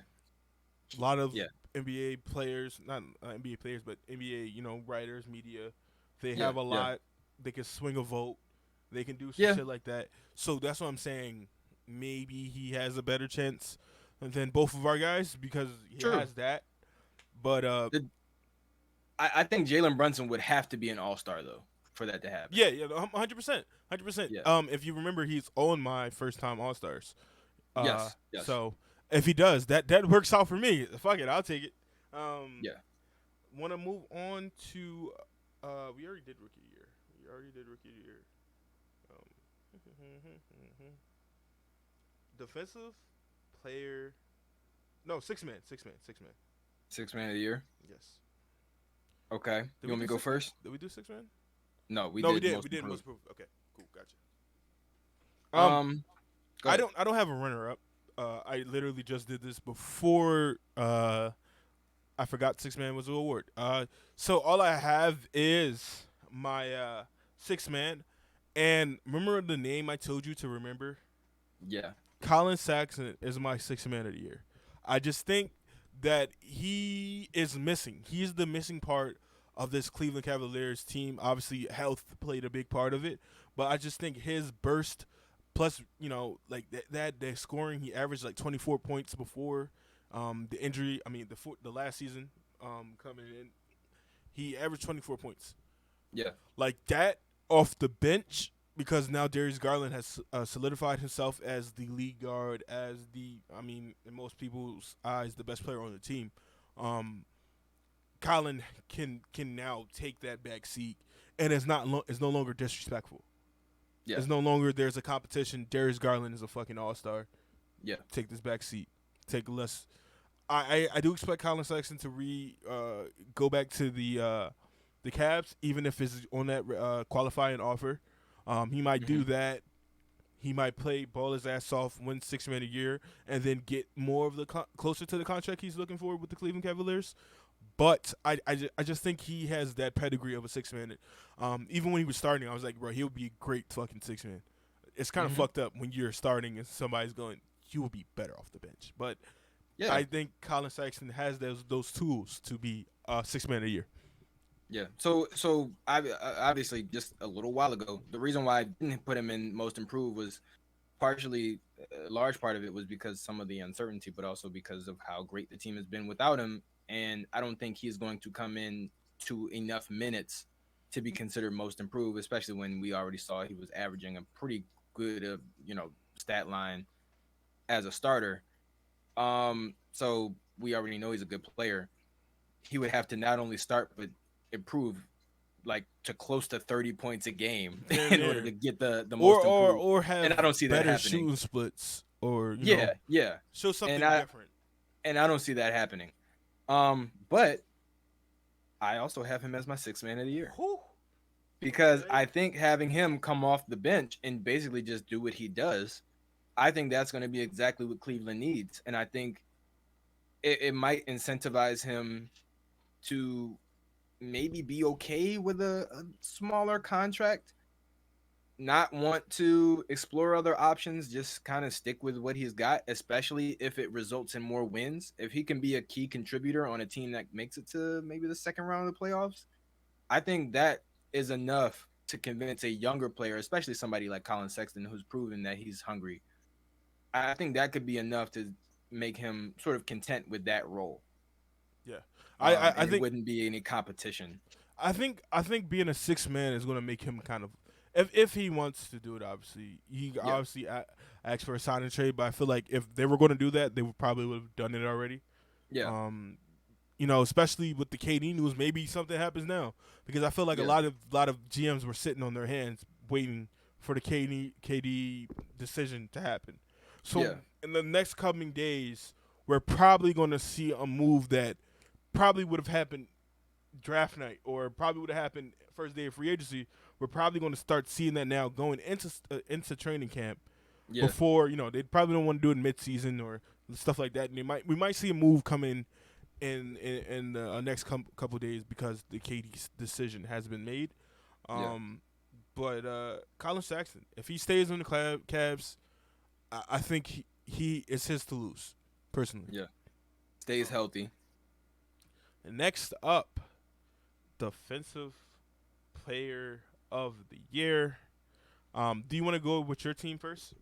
a lot of yeah, NBA players, not NBA players, but NBA, writers, media, they yeah, have a yeah, lot. They can swing a vote. They can do some yeah, shit like that. So that's what I'm saying. Maybe he has a better chance than both of our guys because he true. has that. But The, I think Jalen Brunson would have to be an all-star though for that to happen. yeah, 100%, 100%. Yeah. If you remember, he's on my first time All Stars. Yes. Yes. So if he does, that works out for me. Fuck it, I'll take it. Yeah. Want to move on to? We already did rookie of the year. We already did rookie of the year. Um, defensive player. No, six man, six man, six man. Six man of the year. Yes. Okay. Did You we want me do to go six man? first? Did we do six man? No, we No, we did did. most We did most improved. improved. Okay, cool, gotcha. Um, go I ahead. don't have a runner up. I literally just did this before I forgot six man was an award. So all I have is my six man, and remember the name I told you to remember. Yeah. Colin Saxon is my six man of the year. I just think that he is missing. He's the missing part of this Cleveland Cavaliers team. Obviously, health played a big part of it, but I just think his burst, plus like that scoring, he averaged like 24 points before the injury. I mean, the last season coming in, he averaged 24 points. Yeah. Like that off the bench, because now Darius Garland has solidified himself as the lead guard, as in most people's eyes, the best player on the team. Colin can now take that back seat, and it's no longer disrespectful. Yeah. It's no longer there's a competition. Darius Garland is a fucking all-star. Yeah. Take this back seat. Take less. I do expect Colin Sexton to go back to the Cavs, even if it's on that qualifying offer. He might do that. He might play ball his ass off, win $6 million a year, and then get more of the closer to the contract he's looking for with the Cleveland Cavaliers. But I just think he has that pedigree of a $6 man. Even when he was starting, I was like, bro, he'll be a great fucking $6 man. It's kind of fucked up when you're starting and somebody's going, you will be better off the bench. But Yeah. I think Colin Sexton has those tools to be $6 man a year. Yeah. So I obviously just a little while ago, the reason why I didn't put him in most improved was partially, a large part of it was because some of the uncertainty, but also because of how great the team has been without him. And I don't think he's going to come in to enough minutes to be considered most improved, especially when we already saw he was averaging a pretty good, stat line as a starter. So we already know he's a good player. He would have to not only start but improve like to close to 30 points a game in order to get the most improved. Or have and I don't see that better happening. shooting splits, or Yeah. show something And different. And I don't see that happening. But I also have him as my $6 man of the year. Whew. Because I think having him come off the bench and basically just do what he does, I think that's going to be exactly what Cleveland needs. And I think it might incentivize him to maybe be okay with a smaller contract, not want to explore other options, just kind of stick with what he's got, especially if it results in more wins. If he can be a key contributor on a team that makes it to maybe the second round of the playoffs, I think that is enough to convince a younger player, especially somebody like Colin Sexton, who's proven that he's hungry. I think that could be enough to make him sort of content with that role. Yeah, I think it wouldn't be any competition. I think being a $6 man is going to make him kind of, if he wants to do it, obviously he obviously asked for a sign and trade. But I feel like if they were going to do that, they would have done it already. Yeah. Especially with the KD news, maybe something happens now, because I feel like a lot of GMs were sitting on their hands waiting for the KD decision to happen. So in the next coming days, we're probably going to see a move that probably would have happened draft night, or probably would have happened first day of free agency. We're probably going to start seeing that now going into training camp. Before they probably don't want to do it mid-season or stuff like that. And we might see a move come in the next couple of days because the KD decision has been made. But Colin Sexton, if he stays on the Cavs, I think he is his to lose, personally. Yeah, stays healthy. And next up, defensive player of the year. Do you want to go with your team first?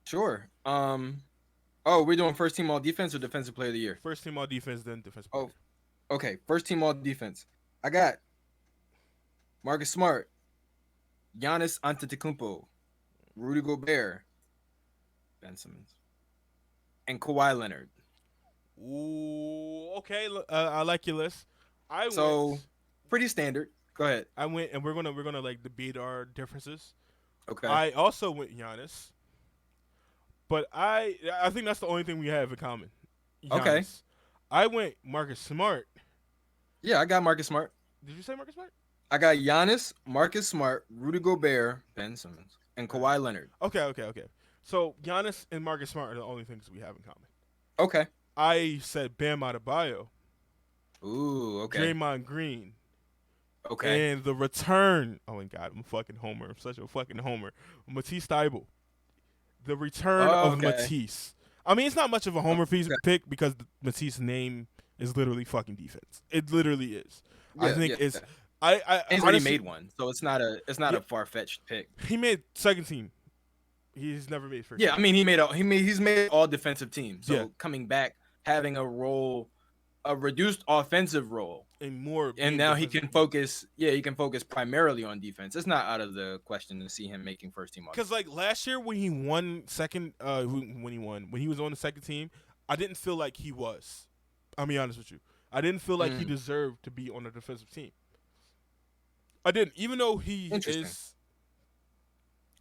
Sure. We're doing first team all defense or defensive player of the year? First team all defense, then defensive player. Okay. First team all defense. I got Marcus Smart, Giannis Antetokounmpo, Rudy Gobert, Ben Simmons, and Kawhi Leonard. Ooh, okay. I like your list. Pretty standard. Go ahead. I went, and we're gonna like debate our differences. Okay. I also went Giannis, but I think that's the only thing we have in common. Giannis. Okay. I went Marcus Smart. Yeah, I got Marcus Smart. Did you say Marcus Smart? I got Giannis, Marcus Smart, Rudy Gobert, Ben Simmons, and Kawhi Leonard. Okay. So Giannis and Marcus Smart are the only things we have in common. Okay. I said Bam Adebayo. Ooh, okay. Draymond Green. Okay. And the return. Oh my God, I'm a fucking homer. I'm such a fucking homer. Matisse Thybulle. The return of Matisse. I mean, it's not much of a homer pick because Matisse's name is literally fucking defense. It literally is. I Yeah, think yeah. it's. I He's already honestly, made one, so it's not yeah, a far fetched pick. he made second team. He's never made first Yeah, team. I mean he's made all defensive teams. Yeah, So coming back, having a role, a reduced offensive role, and more and being now he defensive. can focus. Yeah, he can focus primarily on defense. It's not out of the question to see him making first team all. Because like last year when he won second, when he was on the second team, I didn't feel like he was. I'll be honest with you. I didn't feel like he deserved to be on a defensive team. I didn't, even though he is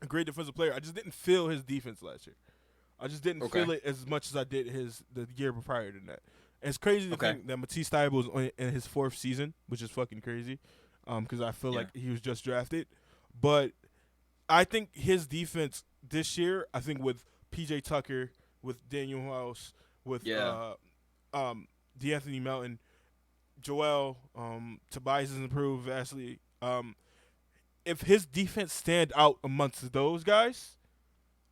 a great defensive player. I just didn't feel his defense last year. I just didn't feel it as much as I did the year prior to that. And it's crazy to think that Matisse Thybulle was in his fourth season, which is fucking crazy, because I feel like he was just drafted. But I think his defense this year, I think with PJ Tucker, with Daniel House, with DeAnthony Melton, Joel, Tobias has improved vastly. If his defense stand out amongst those guys,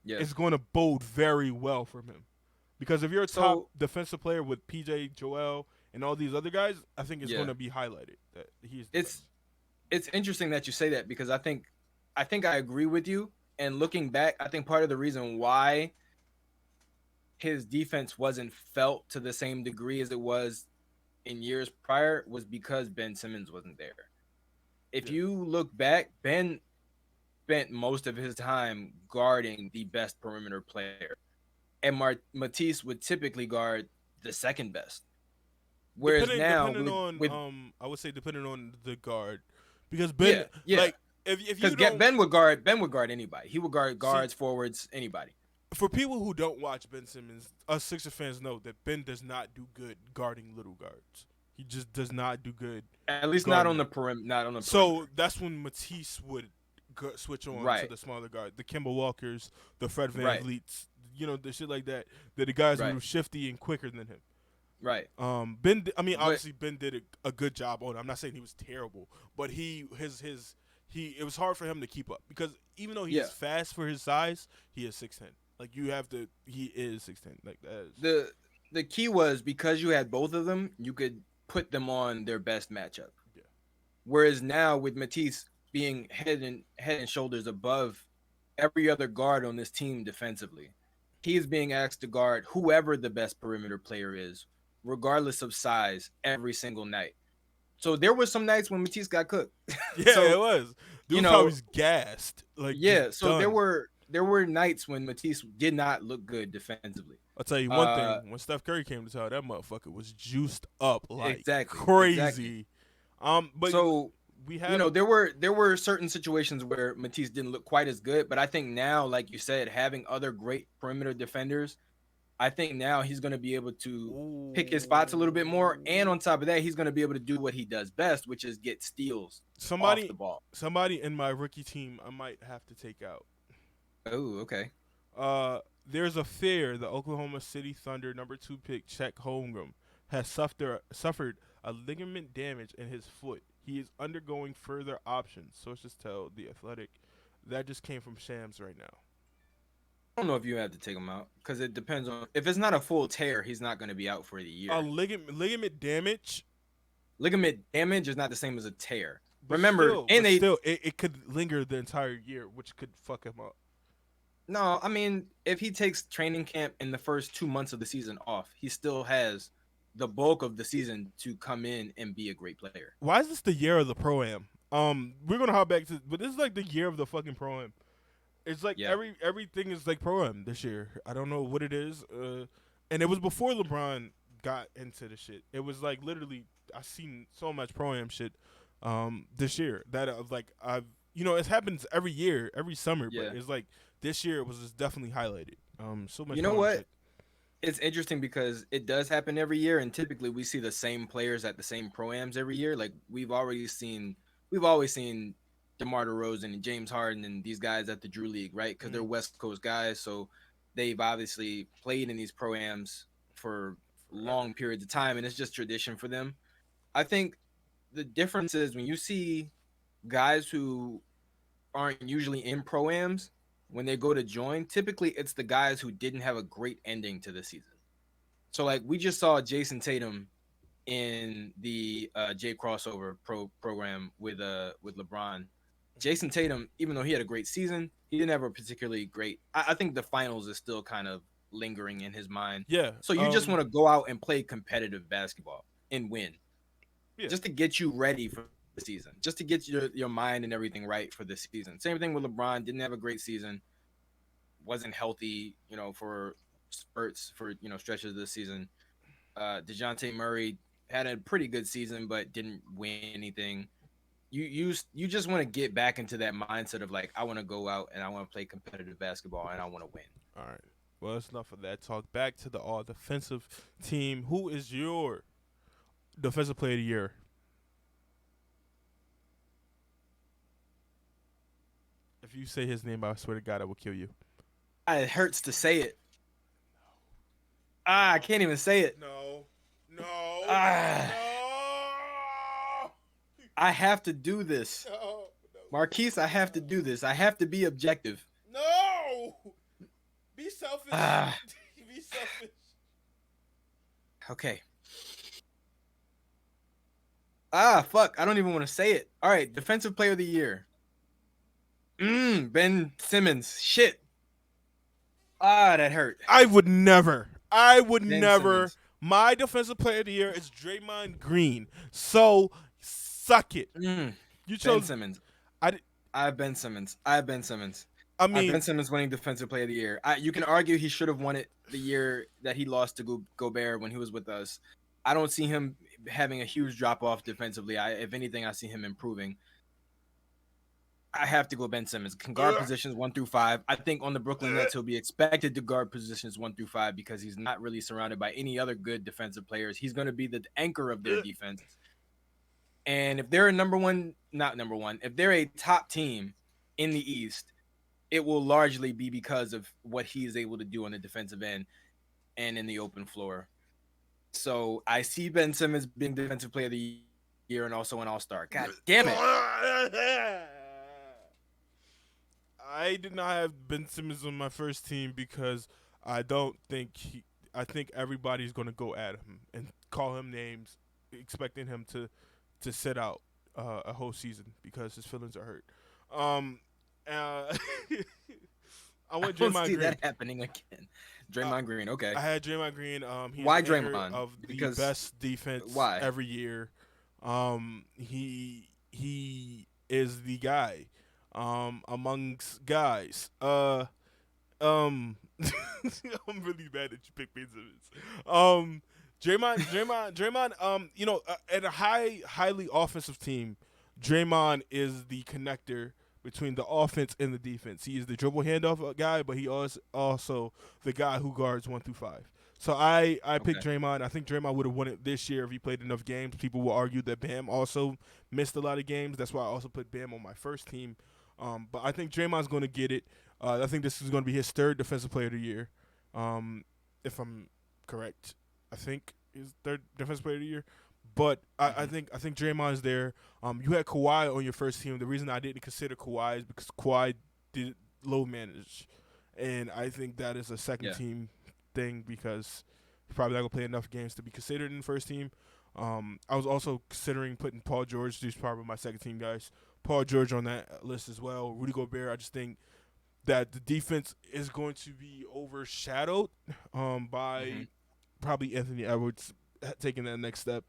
it's going to bode very well for him. Because if you're a top defensive player with PJ, Joel, and all these other guys, I think it's going to be highlighted that he's. It's interesting that you say that because I think I agree with you. And looking back, I think part of the reason why his defense wasn't felt to the same degree as it was in years prior was because Ben Simmons wasn't there. If you look back, Ben spent most of his time guarding the best perimeter player, and Matisse would typically guard the second best. Whereas depending on I would say depending on the guard, because Ben, like if you don't, Ben would guard anybody. He would guard guards, forwards, anybody. For people who don't watch Ben Simmons, us Sixers fans know that Ben does not do good guarding little guards. He just does not do good. At least not on the perimeter. So that's when Matisse would switch on to the smaller guard, the Kemba Walkers, the Fred VanVleets, the shit like that. That the guys who were shifty and quicker than him. Right. Ben. I mean, obviously Ben did a good job on it. I'm not saying he was terrible, but it was hard for him to keep up because even though he's fast for his size, he is 6'10". Like he is 6'10". Like that is. The key was because you had both of them, you could put them on their best matchup. Yeah. Whereas now with Matisse being head and shoulders above every other guard on this team defensively, he is being asked to guard whoever the best perimeter player is, regardless of size, every single night. So there were some nights when Matisse got cooked. Yeah, it was. Dude was gassed. Like so there were nights when Matisse did not look good defensively. I'll tell you one thing: when Steph Curry came to town, that motherfucker was juiced up like crazy. Exactly. But so we had, there were certain situations where Matisse didn't look quite as good, but I think now, like you said, having other great perimeter defenders, I think now he's going to be able to pick his spots a little bit more, and on top of that, he's going to be able to do what he does best, which is get steals off the ball. Somebody in my rookie team, I might have to take out. Oh, okay. There's a fear the Oklahoma City Thunder #2 pick Chet Holmgren has suffered a ligament damage in his foot. He is undergoing further options. Sources tell The Athletic. That just came from Shams right now. I don't know if you have to take him out because it depends on if it's not a full tear, he's not going to be out for the year. Ligament damage. Ligament damage is not the same as a tear. But remember, it could linger the entire year, which could fuck him up. No, I mean, if he takes training camp in the first 2 months of the season off, he still has the bulk of the season to come in and be a great player. Why is this the year of the Pro-Am? We're gonna hop back to, but this is like the year of the fucking Pro-Am. It's like everything is like Pro-Am this year. I don't know what it is. And it was before LeBron got into the shit. It was like literally I've seen so much Pro-Am shit this year that it happens every year, every summer, but it's like this year it was just definitely highlighted. So much. You know what? Shit. It's interesting because it does happen every year, and typically we see the same players at the same Pro-Ams every year. Like we've always seen DeMar DeRozan and James Harden and these guys at the Drew League, right? Because they're West Coast guys, so they've obviously played in these Pro-Ams for long periods of time, and it's just tradition for them. I think the difference is when you see guys who aren't usually in Pro-Ams, when they go to join, typically it's the guys who didn't have a great ending to the season. So like we just saw Jason Tatum in the J crossover program with LeBron. Jason Tatum, even though he had a great season, he didn't have a particularly great. I think the finals is still kind of lingering in his mind. Yeah. So you just want to go out and play competitive basketball and win, Yeah. just to get you ready for the season, just to get your mind and everything right for the season. Same thing with LeBron. Didn't have a great season, wasn't healthy, for spurts for stretches of the season. DeJounte Murray had a pretty good season, but didn't win anything. You just want to get back into that mindset of like, I want to go out and I want to play competitive basketball and I want to win. All right. Well, that's enough of that talk. Back to the all defensive team. Who is your defensive player of the year? If you say his name, I swear to God, I will kill you. It hurts to say it. I can't even say it. No. No. Ah. No. I have to do this. No. Marquise, I have to do this. I have to be objective. No. Be selfish. Be selfish. Okay. Fuck. I don't even want to say it. All right. Defensive player of the year. Ben Simmons. Shit. That hurt. I would never. Ben Simmons. My defensive player of the year is Draymond Green. So suck it. You Ben chose Simmons. I have Ben Simmons. I have Ben Simmons. I I have mean, Ben Simmons winning defensive player of the year. You can argue he should have won it the year that he lost to Gobert when he was with us. I don't see him having a huge drop off defensively. If anything, I see him improving. I have to go Ben Simmons. Can guard positions 1 through 5. I think on the Brooklyn Nets, he'll be expected to guard positions 1 through 5 because he's not really surrounded by any other good defensive players. He's going to be the anchor of their defense. And if they're if they're a top team in the East, it will largely be because of what he is able to do on the defensive end and in the open floor. So I see Ben Simmons being defensive player of the year and also an all-star. God damn it. I did not have Ben Simmons on my first team because I don't think I think everybody's going to go at him and call him names, expecting him to sit out a whole season because his feelings are hurt. I went don't Draymond see Green. that happening again. Draymond Green, okay. I had Draymond Green. He's Why the anchor Draymond? of the Because best defense why? every year. He is the guy amongst guys. I'm really mad that you picked Ben Simmons. Draymond. At a highly offensive team, Draymond is the connector between the offense and the defense. He is the dribble handoff guy, but he also the guy who guards 1 through 5. So I picked Draymond. I think Draymond would have won it this year if he played enough games. People will argue that Bam also missed a lot of games. That's why I also put Bam on my first team. But I think Draymond's going to get it. I think this is going to be his third defensive player of the year, if I'm correct. I think his third defensive player of the year. But I think Draymond is there. You had Kawhi on your first team. The reason I didn't consider Kawhi is because Kawhi did low manage, and I think that is a second team thing because he's probably not gonna play enough games to be considered in the first team. I was also considering putting Paul George. He's probably my second team guys. Paul George on that list as well. Rudy Gobert. I just think that the defense is going to be overshadowed by probably Anthony Edwards taking that next step.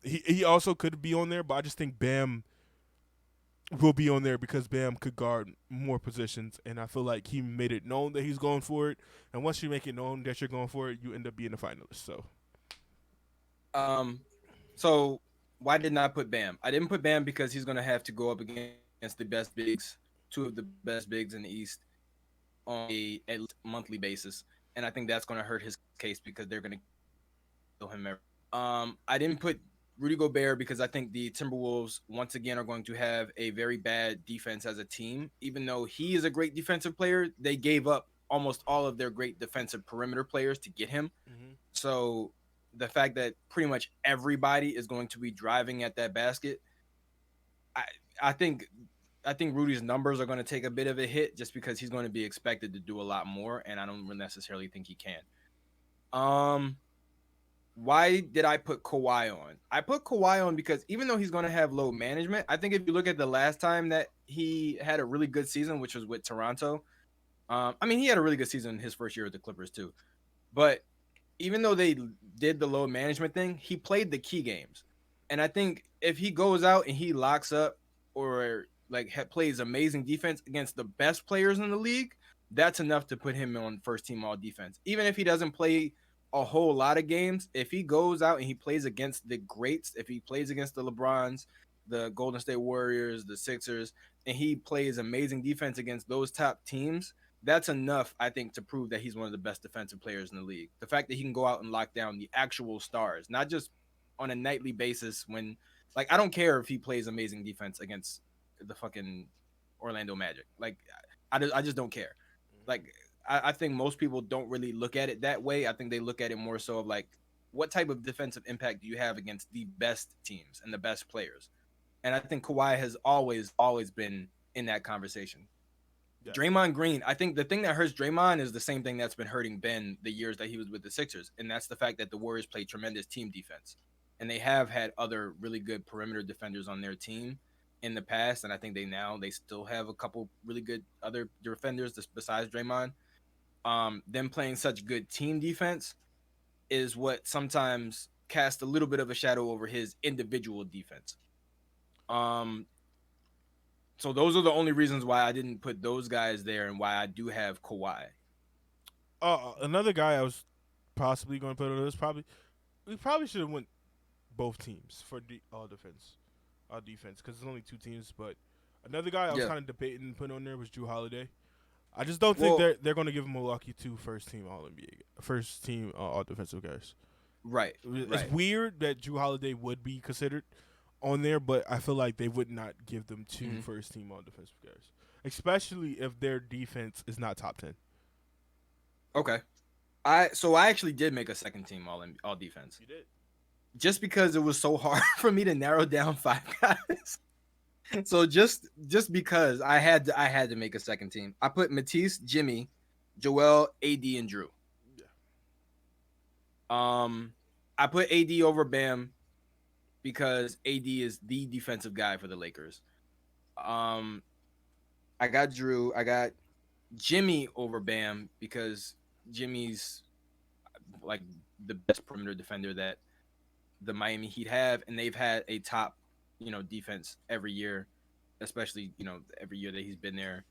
He also could be on there, but I just think Bam will be on there because Bam could guard more positions, and I feel like he made it known that he's going for it. And once you make it known that you're going for it, you end up being a finalist. So why didn't I put Bam? I didn't put Bam because he's going to have to go up against the best bigs, two of the best bigs in the East on a at least monthly basis, and I think that's going to hurt his case because they're going to kill him. I didn't put Rudy Gobert because I think the Timberwolves once again are going to have a very bad defense as a team. Even though he is a great defensive player, they gave up almost all of their great defensive perimeter players to get him. So the fact that pretty much everybody is going to be driving at that basket, I think Rudy's numbers are going to take a bit of a hit just because he's going to be expected to do a lot more, and I don't necessarily think he can. why did I put Kawhi on? I put Kawhi on because even though he's going to have low management, I think if you look at the last time that he had a really good season, which was with Toronto, I mean, he had a really good season his first year with the Clippers too. But even though they did the load management thing, he played the key games. And I think if he goes out and he locks up or like plays amazing defense against the best players in the league, that's enough to put him on first team all defense. Even if he doesn't play a whole lot of games, if he goes out and he plays against the greats, if he plays against the LeBrons, the Golden State Warriors, the Sixers, and he plays amazing defense against those top teams, that's enough, I think, to prove that he's one of the best defensive players in the league. The fact that he can go out and lock down the actual stars, not just on a nightly basis when, like, I don't care if he plays amazing defense against the fucking Orlando Magic. Like, I just don't care. Like, I think most people don't really look at it that way. I think they look at it more so of like, what type of defensive impact do you have against the best teams and the best players? And I think Kawhi has always been in that conversation. Yeah. Draymond Green, I think the thing that hurts Draymond is the same thing that's been hurting Ben the years that he was with the Sixers, and that's the fact that the Warriors play tremendous team defense, and they have had other really good perimeter defenders on their team in the past, and I think they still have a couple really good other defenders besides Draymond. Them playing such good team defense is what sometimes casts a little bit of a shadow over his individual defense. Um, So those are the only reasons why I didn't put those guys there and why I do have Kawhi. Another guy I was possibly going to put on this we probably should have went both teams for defense because there's only two teams. But another guy I was kind of debating putting on there was Drew Holiday. I just don't think they're going to give Milwaukee two first team All Defensive guys. Right. It's weird that Drew Holiday would be considered on there, but I feel like they would not give them two first team All Defensive guys, especially if their defense is not top 10. Okay. I actually did make a second team all defense. You did. Just because it was so hard for me to narrow down five guys. So just because I had to make a second team. I put Matisse, Jimmy, Joel, AD, and Drew. Yeah. I put AD over Bam because AD is the defensive guy for the Lakers. I got Drew. I got Jimmy over Bam because Jimmy's like the best perimeter defender that the Miami Heat have, and they've had a top, defense every year, especially, every year that he's been there.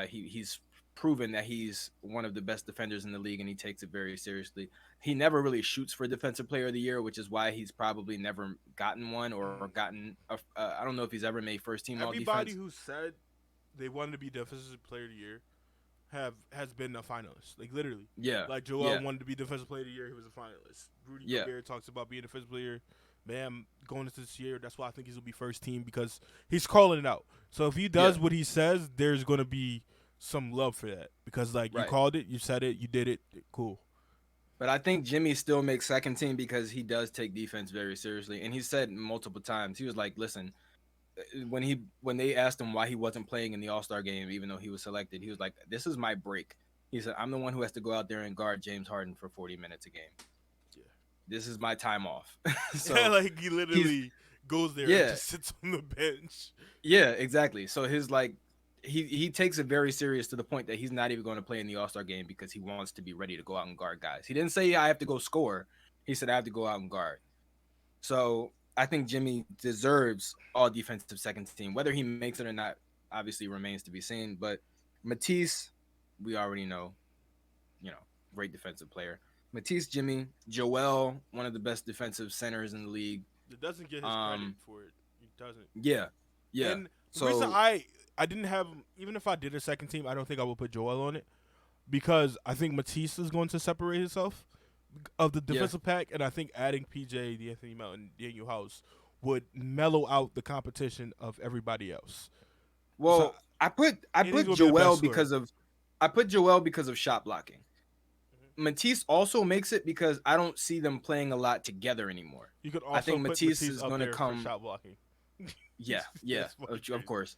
He's proven that he's one of the best defenders in the league, and he takes it very seriously. He never really shoots for Defensive Player of the Year, which is why he's probably never gotten one or gotten. I don't know if he's ever made first team all defense. Everybody who said they wanted to be Defensive Player of the Year has been a finalist. Like literally. Yeah. Like Joel wanted to be Defensive Player of the Year. He was a finalist. Rudy Gobert talks about being Defensive Player. Bam, going into this year, that's why I think he's gonna be first team because he's calling it out. So if he does what he says, there's gonna be some love for that because you called it, you said it, you did it, cool. But I think Jimmy still makes second team because he does take defense very seriously, and he said multiple times he was like, "Listen." When they asked him why he wasn't playing in the All-Star game, even though he was selected, he was like, "This is my break." He said, "I'm the one who has to go out there and guard James Harden for 40 minutes a game. Yeah, this is my time off." So he literally goes there and just sits on the bench. Yeah, exactly. So his he takes it very serious to the point that he's not even going to play in the All-Star game because he wants to be ready to go out and guard guys. He didn't say I have to go score. He said I have to go out and guard. So I think Jimmy deserves all defensive second team. Whether he makes it or not, obviously remains to be seen. But Matisse, we already know, great defensive player. Matisse, Jimmy, Joel, one of the best defensive centers in the league. It doesn't get his credit for it. He doesn't. Yeah. And the reason I didn't have, even if I did a second team, I don't think I would put Joel on it because I think Matisse is going to separate himself of the defensive pack, and I think adding PJ, D'Anthony Melton, Daniel House would mellow out the competition of everybody else. Well, so, I put Joel because of shot blocking. Matisse also makes it because I don't see them playing a lot together anymore. You could also I think Matisse is going to come shot blocking. Yeah, of course.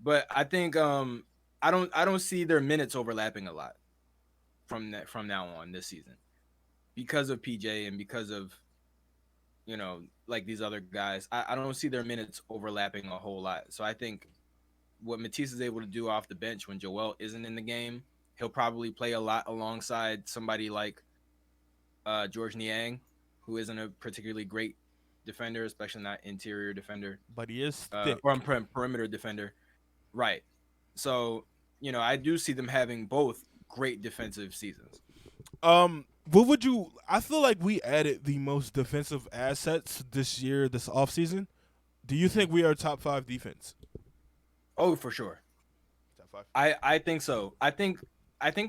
But I think I don't see their minutes overlapping a lot from now on this season. because of PJ and because of, you know, like these other guys, I don't see their minutes overlapping a whole lot. So I think what Matisse is able to do off the bench when Joel isn't in the game, he'll probably play a lot alongside somebody like George Niang, who isn't a particularly great defender, especially not interior defender, But he is thick. or perimeter defender. Right. So, you know, I do see them having both great defensive seasons. What would you? I feel like we added the most defensive assets this year, this offseason. Do you think we are top 5 defense? Oh, for sure. Top 5. I think so. I think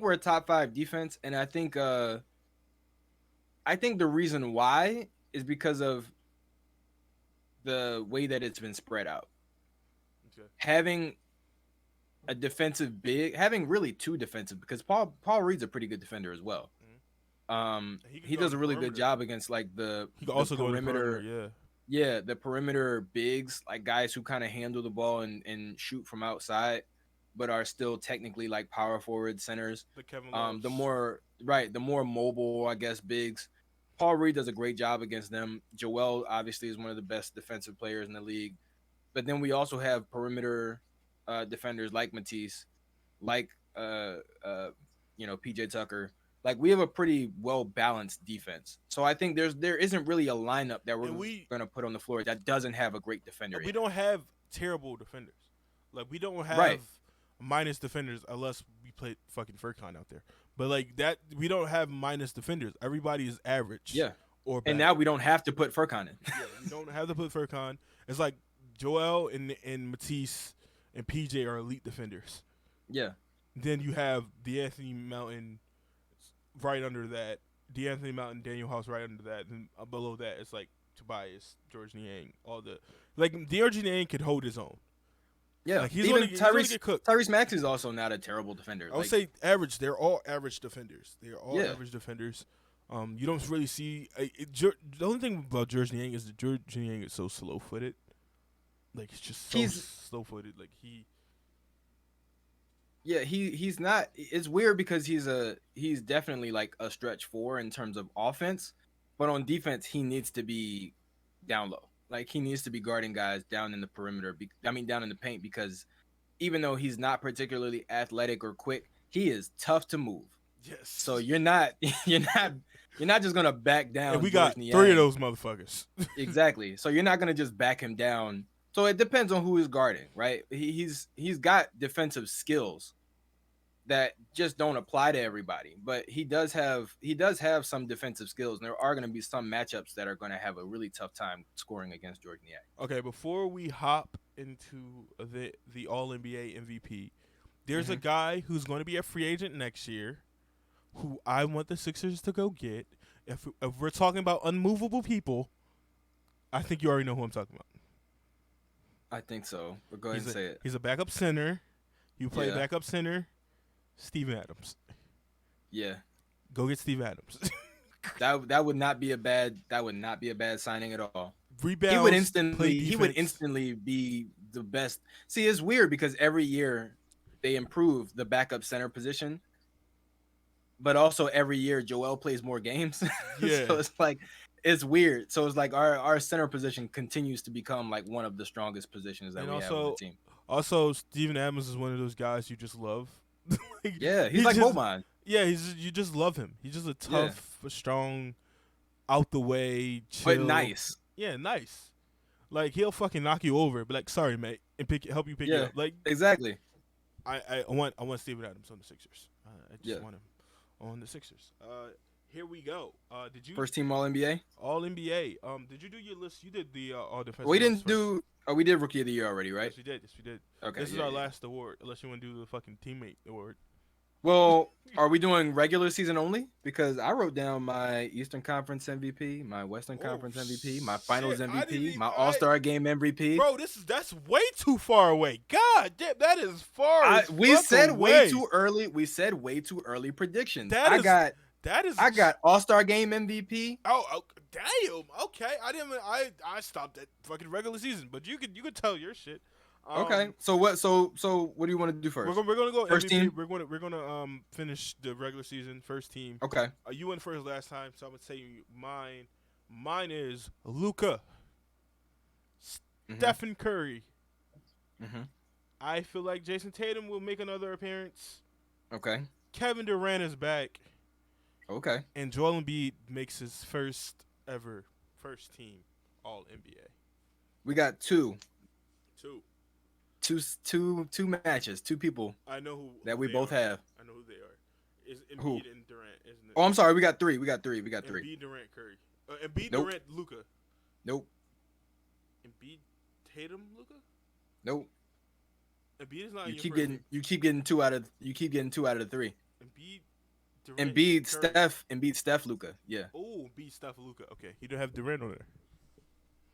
we're a top 5 defense, and I think the reason why is because of the way that it's been spread out. Okay. Having a defensive big, having really 2 defensive, because Paul Reed's a pretty good defender as well. He does a really good job against like the perimeter. Yeah, the perimeter bigs, like guys who kind of handle the ball and shoot from outside, but are still technically like power forward centers. The Kevin Loves. The more mobile, I guess, bigs. Paul Reed does a great job against them. Joel obviously is one of the best defensive players in the league. But then we also have perimeter defenders like Matisse, like PJ Tucker. Like we have a pretty well balanced defense. So I think there isn't really a lineup that we're gonna put on the floor that doesn't have a great defender. We don't have terrible defenders. Like we don't have minus defenders unless we play fucking Furkan out there. But like that, we don't have minus defenders. Everybody is average. Yeah. Or bad. And now we don't have to put Furkan in. Yeah, we don't have to put Furkan. It's like Joel and Matisse and PJ are elite defenders. Yeah. Then you have DeAnthony Melton right under that. DeAnthony Melton, Daniel House right under that. And below that, it's like Tobias, George Niang, all the George Niang could hold his own. Yeah, like he's gonna get cooked. Tyrese Maxey is also not a terrible defender. I would say average. They're all average defenders. They're all average defenders. You don't really see the only thing about George Niang is that George Niang is so slow-footed. Like he's just so slow-footed. Like he's not. It's weird because he's definitely like a stretch 4 in terms of offense, but on defense he needs to be down low. Like he needs to be guarding guys down in the perimeter. Down in the paint, because even though he's not particularly athletic or quick, he is tough to move. Yes. So you're not just gonna back down. And we got 3 of those motherfuckers. Exactly. So you're not gonna just back him down. So it depends on who he's guarding, right? He's got defensive skills that just don't apply to everybody, but he does have some defensive skills, and there are going to be some matchups that are going to have a really tough time scoring against George Niang. Okay, before we hop into the All NBA MVP, there's a guy who's going to be a free agent next year, who I want the Sixers to go get. If we're talking about unmovable people, I think you already know who I'm talking about. I think so. But go ahead and say it. He's a backup center. You play backup center. Steven Adams. Yeah. Go get Steve Adams. that would not be a bad signing at all. Rebounds. He would instantly be the best. See, it's weird because every year they improve the backup center position, but also every year Joel plays more games. Yeah. So it's like it's weird. So it's like our center position continues to become like one of the strongest positions that we have on the team. Also, Steven Adams is one of those guys you just love. He's like Boban. Yeah, you just love him. He's just a tough, strong, out the way, chill. But nice. Yeah, nice. Like he'll fucking knock you over, but like, sorry, mate, and help you pick you up. Like exactly. I want Steven Adams on the Sixers. I just want him on the Sixers. Here we go. Did you first team All NBA? All NBA. Did you do your list? You did the all defensive. We didn't do. Oh, we did Rookie of the Year already, right? Yes, we did. Yes, we did. Okay. This is our last award, unless you want to do the fucking teammate award. Well, are we doing regular season only? Because I wrote down my Eastern Conference MVP, my Western Conference MVP, my Finals MVP, my All-Star Game MVP. Bro, that's way too far away. God damn, that is far. We said way too early. We said way too early predictions. I got All-Star Game MVP. Oh, damn. Okay, I stopped at fucking regular season, but you could tell your shit. Okay. So what? So what do you want to do We're first? gonna, we're gonna go First MVP. team. We're gonna finish the regular season first team. Okay. You went first last time, so I'm gonna say mine. Mine is Luca, Mhm. Stephen Curry. Mhm. I feel like Jason Tatum will make another appearance. Okay. Kevin Durant is back, Okay. and Joel Embiid makes his first team All NBA. We got two, Two. two, two matches, two people I know that who we they both are. have. I know who they are. Is Who? Embiid and Durant, isn't it? Oh, I'm sorry. We got three. We got three. We got three. Embiid, Durant, Curry. Embiid, Nope. Durant, Luca. Nope. Embiid, Tatum, Luca. Nope. Embiid is not You in your keep first getting team. you keep getting two out of the three. Embiid, Durant, Embiid, Curry. Steph, Luca. Yeah. Oh, Embiid, Steph, Luca. Okay, he don't have Durant on there.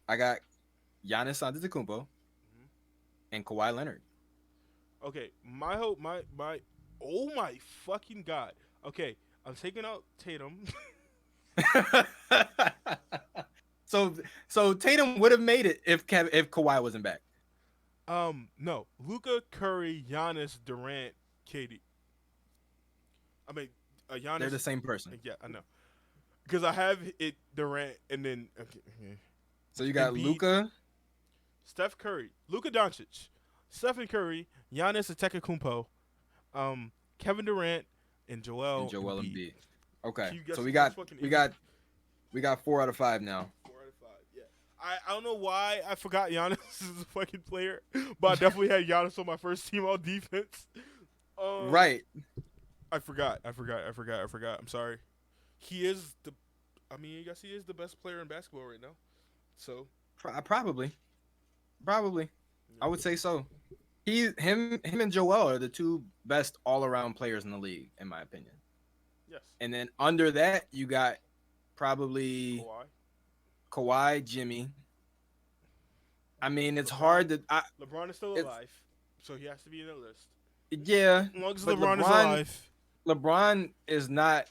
I got Giannis Antetokounmpo Mhm. and Kawhi Leonard. Okay, my hope, my. Oh my fucking god. Okay, I'm taking out Tatum. so Tatum would have made it if Kawhi wasn't back. No, Luca, Curry, Giannis, Durant, KD. I mean, Giannis. They're the same person. Yeah, I know. Because I have it Durant and then okay. So you got Embiid, Luca. Steph Curry, Luka Doncic, Stephen Curry, Giannis Antetokounmpo, Kevin Durant, and Joel Embiid. Embiid. Okay. Can you guess So who we this got fucking we MVP? got we got 4 out of 5 now. 4 out of 5. Yeah. I don't know why I forgot Giannis is a fucking player, but I definitely had Giannis on my first team all defense. Right. I forgot. I'm sorry. He is the. I mean, I guess he is the best player in basketball right now. So Probably. I would say so. Him and Joel are the two best all-around players in the league, in my opinion. yes. And then under that, you got probably Kawhi. Kawhi, Jimmy. I mean, it's LeBron. hard to. LeBron is still alive, so he has to be in the list. Yeah, As long as but LeBron is alive. LeBron is not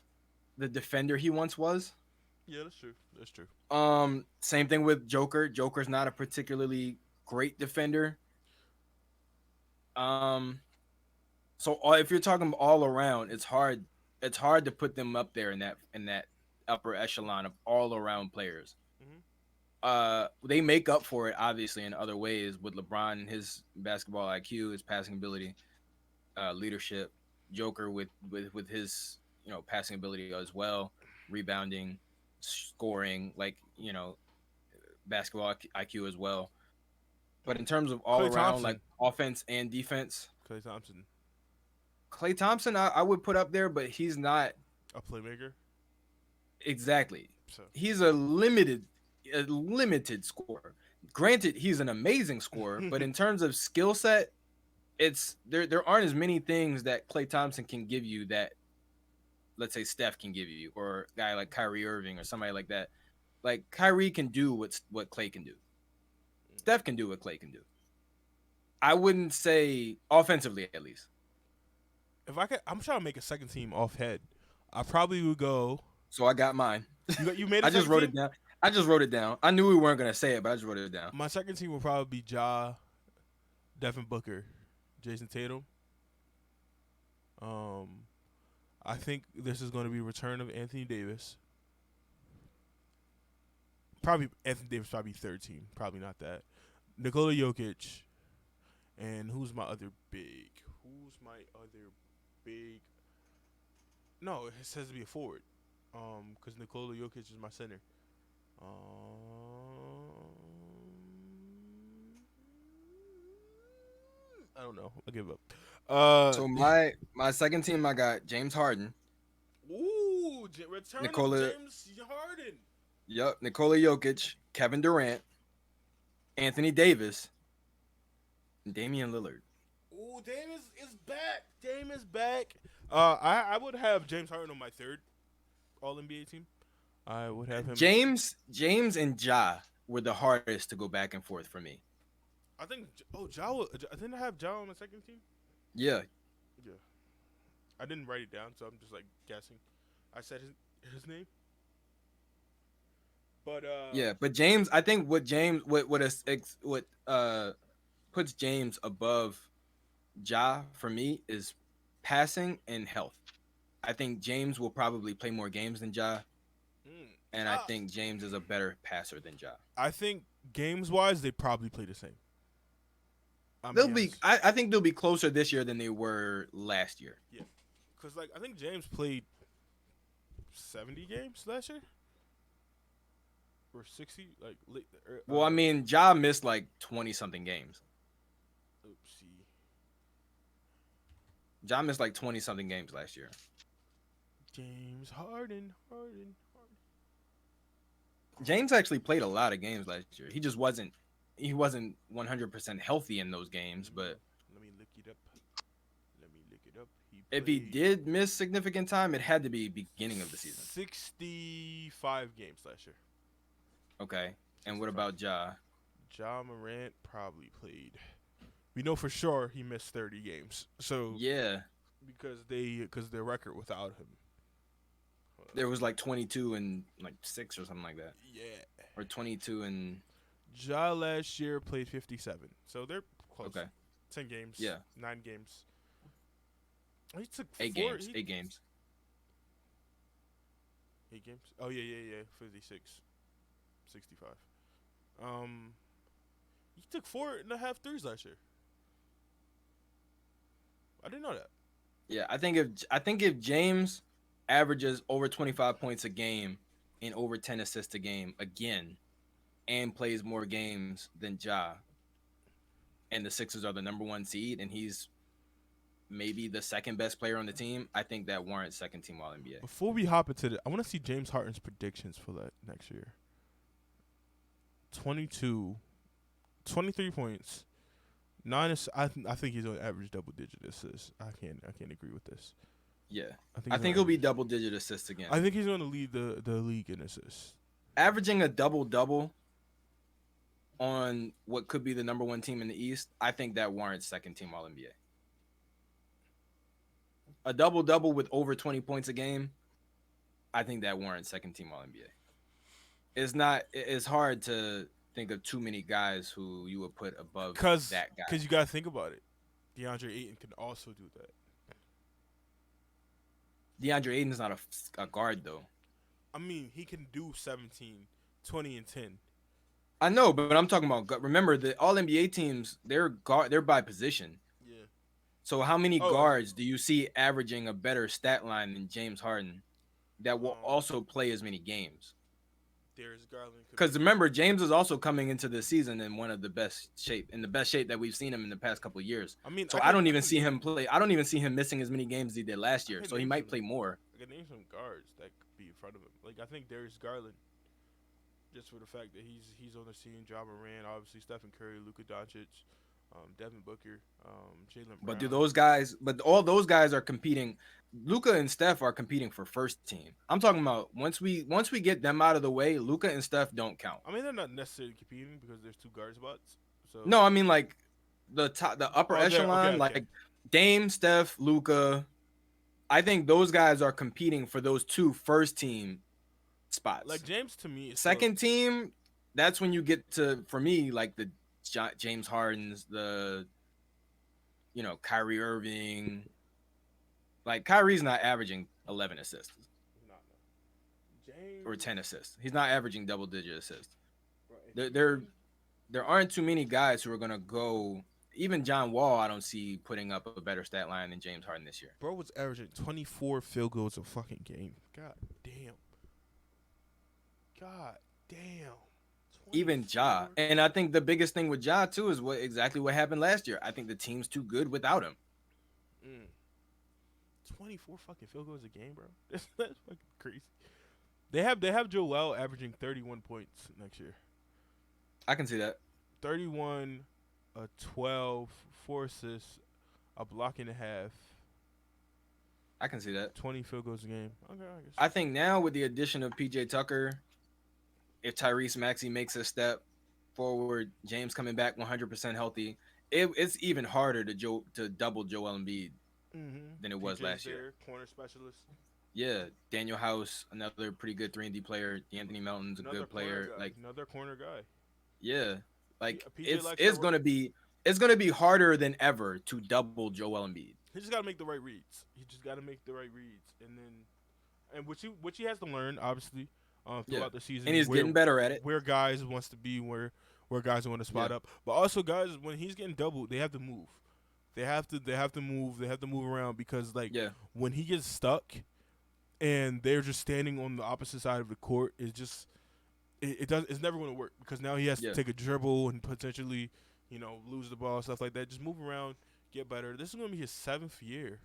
the defender he once was. Yeah, that's true. That's true. Same thing with Joker. Joker's not a particularly great defender. So if you're talking all around, it's hard. It's hard to put them up there in that upper echelon of all around players. They make up for it obviously in other ways with LeBron and his basketball IQ, his passing ability, leadership. Joker with his passing ability as well, rebounding, scoring, basketball IQ as well. But in terms of all Klay around, Thompson. like offense and defense, Klay Thompson, I would put up there, but he's not a playmaker. exactly. So He's a limited scorer. Granted, he's an amazing scorer, but in terms of skill set, it's there aren't as many things that Klay Thompson can give you that, let's say, Steph can give you, or a guy like Kyrie Irving or somebody like that. Like Kyrie can do what Klay can do. Steph can do what Klay can do. I wouldn't say offensively, at least. if I could, I'm trying to make a second team off head. I probably would go. So I got mine. You made. I just wrote it down. I knew we weren't gonna say it, but I just wrote it down. My second team will probably be Ja, Devin Booker, Jason Tatum. I think this is going to be return of Anthony Davis. Probably Anthony Davis, probably third team. Probably not that. Nikola Jokic, and who's my other big? No, it says to be a forward. Because Nikola Jokic is my center. I don't know. I give up. So my second team, I got James Harden. Ooh, return of James Harden. Yep, Nikola Jokic, Kevin Durant, Anthony Davis, and Damian Lillard. Ooh, Dame is back. Dame is back. I would have James Harden on my third All NBA team. I would have him. James and Ja were the hardest to go back and forth for me. I think. Oh, I didn't have Ja on the second team. Yeah. I didn't write it down, so I'm just like guessing. I said his name. But yeah, but James, I think what puts James above Ja for me is passing and health. I think James will probably play more games than Ja, Mm. and I Ah, think James is a better passer than Ja. I think games wise, they probably play the same. I'm They'll be be. honest. I think they'll be closer this year than they were last year. Yeah, because like I think James played 70 games last year or 60. Like, Well, I mean, Ja missed like 20 something games. oopsie. Ja missed like 20 something games last year. James Harden. James actually played a lot of games last year. He just wasn't. He wasn't 100% healthy in those games. But Let me look it up. He if he played did miss significant time, it had to be beginning of the season. 65 games last year. Okay. And what about Ja? Ja Morant probably played. We know for sure he missed 30 games. So Yeah, because their record without him. there was like 22 and like 6 or something like that, Yeah. or 22 and Ja last year played 57. So they're close. okay, 10 games. yeah, 9 games. He took 8 four, games, 8 games. 8 games. Oh yeah. 56. 65. He took 4.5 threes last year. I didn't know that. Yeah, I think if James averages over 25 points a game and over 10 assists a game again, and plays more games than Ja, and the Sixers are the number 1 seed, and he's maybe the second best player on the team, I think that warrants second team All NBA. Before we hop into I want to see James Harden's predictions for that next year. 23 points. 9 I think he's on average double digit assists. I can't agree with this. Yeah, I I think he'll be double digit assists again. I think he's going to lead the league in assists. Averaging a double double on what could be the number 1 team in the East, I think that warrants second team All NBA. A double double with over 20 points a game, I think that warrants second team All NBA. It's hard to think of too many guys who you would put above that guy. Because you got to think about it. DeAndre Ayton can also do that. DeAndre Ayton's not a guard though. I mean, he can do 17, 20, and 10. I know, but I'm talking about. Remember, the All NBA teams, they're by position. Yeah. So how many guards do you see averaging a better stat line than James Harden that will also play as many games? Darius Garland. Because remember, James is also coming into the season in the best shape that we've seen him in the past couple of years. I mean, so I don't even see him play. I don't even see him missing as many games as he did last year. So he might play more. I can name some guards that could be in front of him. Like I think Darius Garland, just for the fact that he's on the scene. Ja Morant, obviously Stephen Curry, Luka Doncic, Devin Booker, Jaylen Brown. But do those guys? But all those guys are competing. Luka and Steph are competing for first team. I'm talking about once we get them out of the way, Luka and Steph don't count. I mean, they're not necessarily competing because there's 2 guard spots. So no, I mean like the upper echelon, okay. like Dame, Steph, Luka. I think those guys are competing for those 2 first team spots. Like James to me, second team, that's when you get to, for me, like the James Hardens, the Kyrie Irving. Like Kyrie's not averaging 11 assists. James. Or 10 assists. He's not averaging double digit assists. There aren't too many guys who are gonna go. Even John Wall, I don't see putting up a better stat line than James Harden this year. Bro was averaging 24 field goals a fucking game. God damn. Even Ja. And I think the biggest thing with Ja too is exactly what happened last year. I think the team's too good without him. 24 fucking field goals a game, bro. That's fucking crazy. They have Joel averaging 31 points next year. I can see that. 31, 12, 4 assists, a block and a half. I can see that. 20 field goals a game. Okay, I think now with the addition of PJ Tucker, if Tyrese Maxey makes a step forward, James coming back 100% healthy, it's even harder to double Joel Embiid than it was last year. Corner specialist. Yeah, Daniel House, another pretty good 3-and-D player. Anthony Melton's a good player. Another corner guy. Yeah, like it's gonna be it's gonna be harder than ever to double Joel Embiid. He just got to make the right reads. He just got to make the right reads, and which he has to learn obviously Yeah, throughout the season. and he's Where getting better at it. guys wants to be, where guys want to spot Yeah, up, but also guys when he's getting doubled, they have to move. They have to move. They have to move around because like yeah, when he gets stuck and they're just standing on the opposite side of the court, it's never going to work because now he has to yeah. take a dribble and potentially lose the ball, stuff like that. Just move around, get better. This is going to be his 7th year.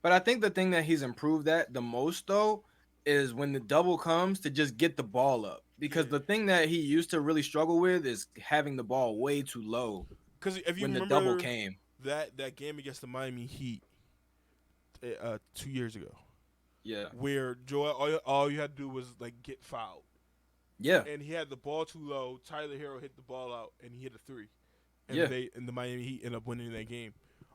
But I think the thing that he's improved at the most though is when the double comes to just get the ball up. Because Yeah. the thing that he used to really struggle with is having the ball way too low Because if you when the double remember came. that game against the Miami Heat 2 years ago, Yeah. where Joel all you had to do was like get fouled, Yeah. and he had the ball too low. Tyler Hero hit the ball out, and he hit a three, and Yeah. the Miami Heat ended up winning that game.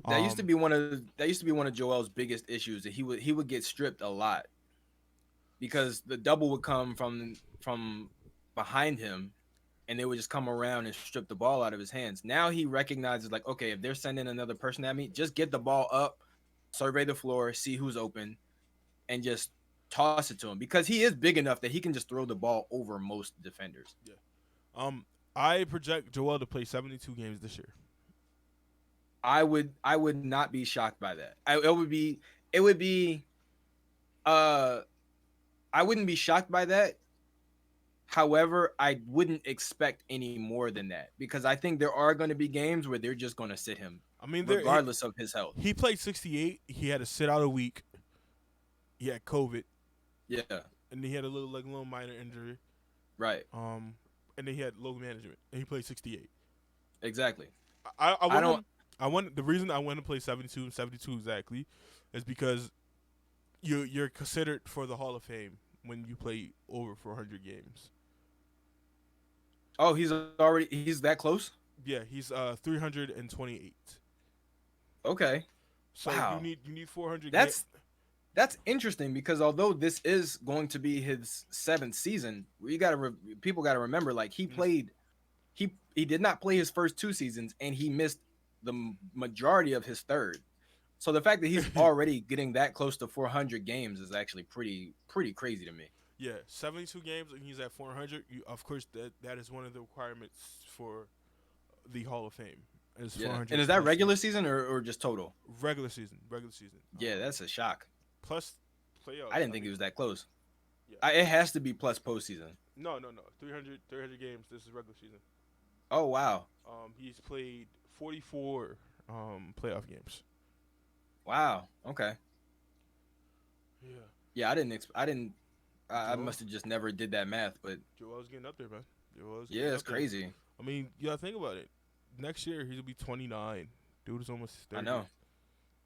That used to be one of Joel's biggest issues, that he would get stripped a lot because the double would come from behind him and they would just come around and strip the ball out of his hands. Now he recognizes like, okay, if they're sending another person at me, just get the ball up, survey the floor, see who's open, and just toss it to him because he is big enough that he can just throw the ball over most defenders. I project Joel to play 72 games this year. I would not be shocked by that. It would be I wouldn't be shocked by that. However, I wouldn't expect any more than that because I think there are going to be games where they're just going to sit him I mean, regardless of his health. he played 68. He had to sit out a week. He had COVID, Yeah, and he had a little minor injury. right. And then he had low management, and he played 68. Exactly. I want the reason I want to play 72 exactly is because you're considered for the Hall of Fame when you play over 400 games. Oh, he's that close? Yeah, he's 328. Okay. So Wow. you need 400. That's interesting because although this is going to be his 7th season, people got to remember like he did not play his first 2 seasons and he missed the majority of his third. So the fact that he's already getting that close to 400 games is actually pretty crazy to me. Yeah, 72 games and he's at 400. Of course, that is one of the requirements for the Hall of Fame. Is Yeah. 400 And is that plus regular season or just total? regular season? Yeah, that's a shock. Plus playoffs. I didn't think it was that close. Yeah. It has to be plus postseason. No. 300 games. This is regular season. Oh wow, He's played 44 playoff games. wow. Okay. Yeah. Yeah, I didn't. I Joel? must have just never did that math, but Joel's getting up there, man. yeah, it's crazy. I mean, you gotta think about it. Next year he'll be 29. Dude is almost 30. I know.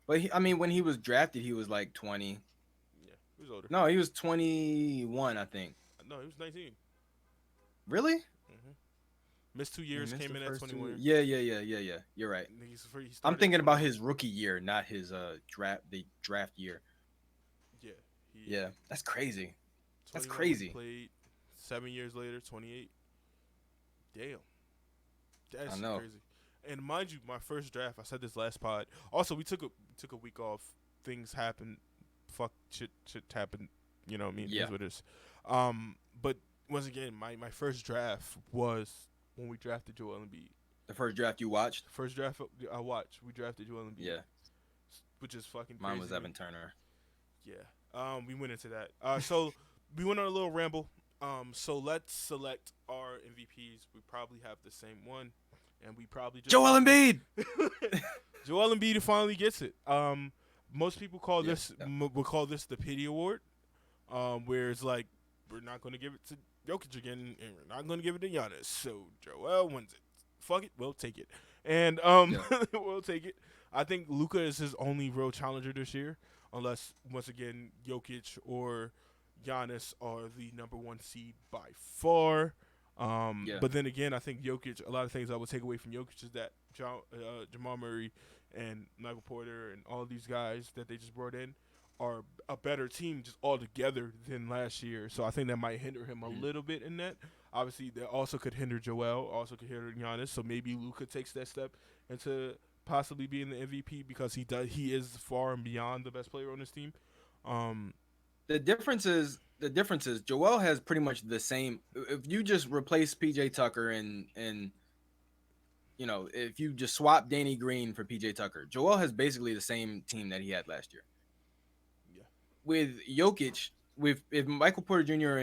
But when he was drafted, he was like 20. Yeah, he was older. No, he was 21, I think. No, he was 19. Really? Mm-hmm. Missed 2 years, He missed came the in at first 21. Yeah. You're right. And he started I'm thinking at about 20. his rookie year, not his draft year. Yeah. Yeah, that's crazy. That's 21, crazy. Played 7 years later, 28. Damn. That's I know. crazy. And mind you, my first draft, I said this last pod. Also, we took a week off. Things happen. Fuck shit happened. You know what I mean? Yeah. That's what it is. But once again, my first draft was when we drafted Joel Embiid. The first draft you watched? The first draft I watched, we drafted Joel Embiid. Yeah. Which is fucking Mine crazy was to me. Evan Turner. Yeah. We went into that. So we went on a little ramble. So let's select our MVPs. We probably have the same one, and we probably just Joel Embiid. Joel Embiid finally gets it. Most people call Yeah, this yeah. will call this the pity award, where it's like we're not going to give it to Jokic again, and we're not going to give it to Giannis. So Joel wins it. Fuck it, we'll take it, and we'll take it. I think Luka is his only real challenger this year, unless once again Jokic or Giannis are the number 1 seed by far. Yeah. But then again, I think Jokic. A lot of things I would take away from Jokic is that Jamal Murray and Michael Porter and all these guys that they just brought in are a better team just altogether than last year. So I think that might hinder him a little bit in that. Obviously, that also could hinder Joel, also could hinder Giannis. So maybe Luka takes that step into possibly being the MVP because he is far and beyond the best player on this team. Um, The difference is Joel has pretty much the same. If you just replace PJ Tucker and if you just swap Danny Green for PJ Tucker, Joel has basically the same team that he had last year. yeah, With Jokic, with if Michael Porter Jr.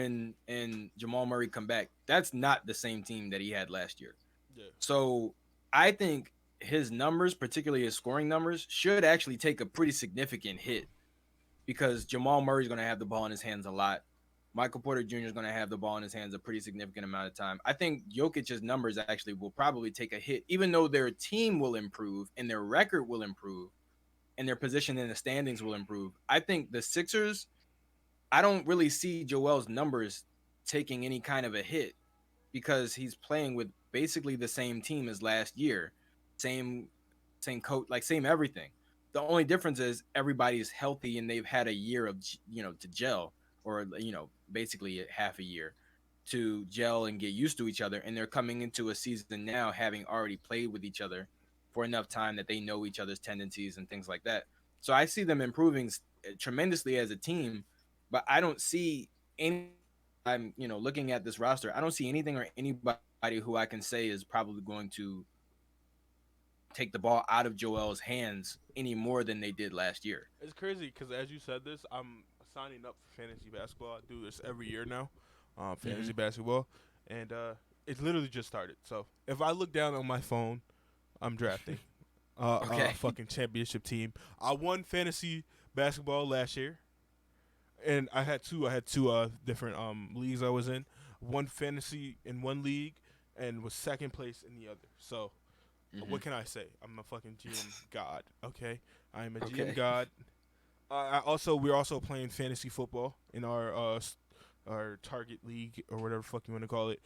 and Jamal Murray come back, that's not the same team that he had last year. yeah, So I think his numbers, particularly his scoring numbers, should actually take a pretty significant hit because Jamal Murray is going to have the ball in his hands a lot. Michael Porter Jr. is going to have the ball in his hands a pretty significant amount of time. I think Jokic's numbers actually will probably take a hit, even though their team will improve and their record will improve and their position in the standings will improve. I think the Sixers, I don't really see Joel's numbers taking any kind of a hit because he's playing with basically the same team as last year. Same same coach, like same everything. The only difference is everybody's healthy and they've had a year of to gel, or basically half a year to gel and get used to each other, and they're coming into a season now having already played with each other for enough time that they know each other's tendencies and things like that. So I see them improving tremendously as a team, but I don't see any. I'm looking at this roster. I don't see anything or anybody who I can say is probably going to take the ball out of Joel's hands any more than they did last year. it's crazy because as you said this, I'm signing up for fantasy basketball. I do this every year now, fantasy Mm-hmm. basketball, and it literally just started. So if I look down on my phone, I'm drafting a Okay. fucking championship team. I won fantasy basketball last year, and I had two. I had two different leagues I was in. One fantasy in one league, and was second place in the other. So Mm-hmm. what can I say? I'm a fucking GM god. Okay, I am a GM Okay. god. We're also playing fantasy football in our target league or whatever fuck you want to call it.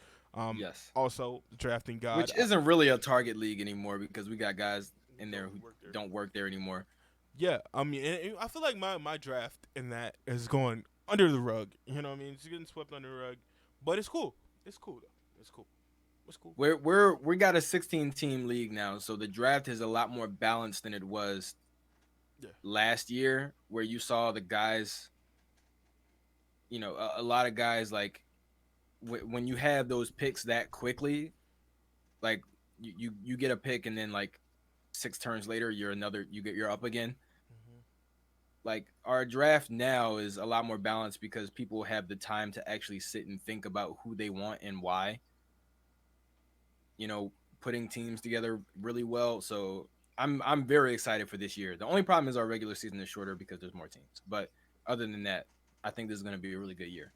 Yes. Also drafting god. Which isn't really a target league anymore because we got guys in there Don't who work there. don't work there anymore. Yeah, I mean, and I feel like my draft in that is going under the rug. You know what I mean? It's getting swept under the rug, but it's cool. It's cool though. It's cool. It's cool. We got a 16 team league now, so the draft is a lot more balanced than it was Yeah. last year, where you saw the guys, a lot of guys like when you have those picks that quickly, like you get a pick and then like 6 turns later you're up again. Hmm. Like our draft now is a lot more balanced because people have the time to actually sit and think about who they want and why, you know, putting teams together really well. So I'm very excited for this year. The only problem is our regular season is shorter because there's more teams. But other than that, I think this is going to be a really good year.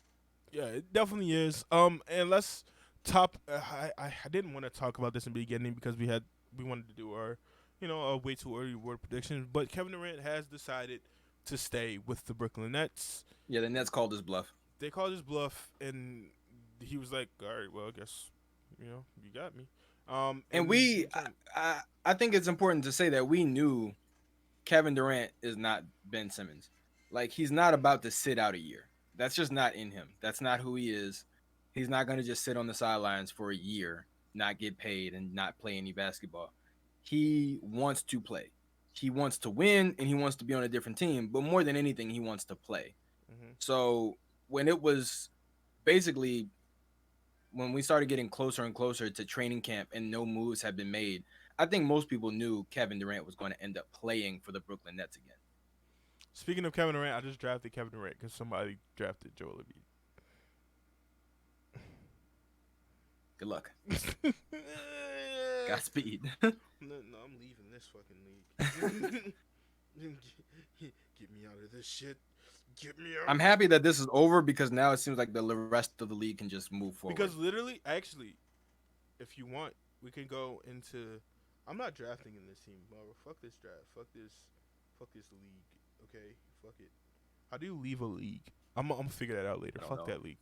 Yeah, it definitely is. And let's top. I didn't want to talk about this in the beginning because we wanted to do our, way too early word predictions. But Kevin Durant has decided to stay with the Brooklyn Nets. Yeah, the Nets called his bluff. They called his bluff, and he was like, "All right, well, I guess, you got me." And And he returned. I think it's important to say that we knew Kevin Durant is not Ben Simmons. Like he's not about to sit out a year. That's just not in him. That's not who he is. He's not going to just sit on the sidelines for a year, not get paid and not play any basketball. He wants to play. He wants to win and he wants to be on a different team, but more than anything he wants to play. Hmm. So, when it was basically when we started getting closer and closer to training camp and no moves had been made, I think most people knew Kevin Durant was going to end up playing for the Brooklyn Nets again. Speaking of Kevin Durant, I just drafted Kevin Durant because somebody drafted Joel Good luck. Embiid. Godspeed. No, I'm leaving this fucking league. Get me out of this shit. Get me out. I'm happy that this is over because now it seems like the rest of the league can just move forward. Because literally, actually, if you want, we can go into. I'm not drafting in this team, bro. Fuck this draft. Fuck this league. Okay, fuck it. How do you leave a league? I'm gonna figure that out later. I don't Fuck know. that league.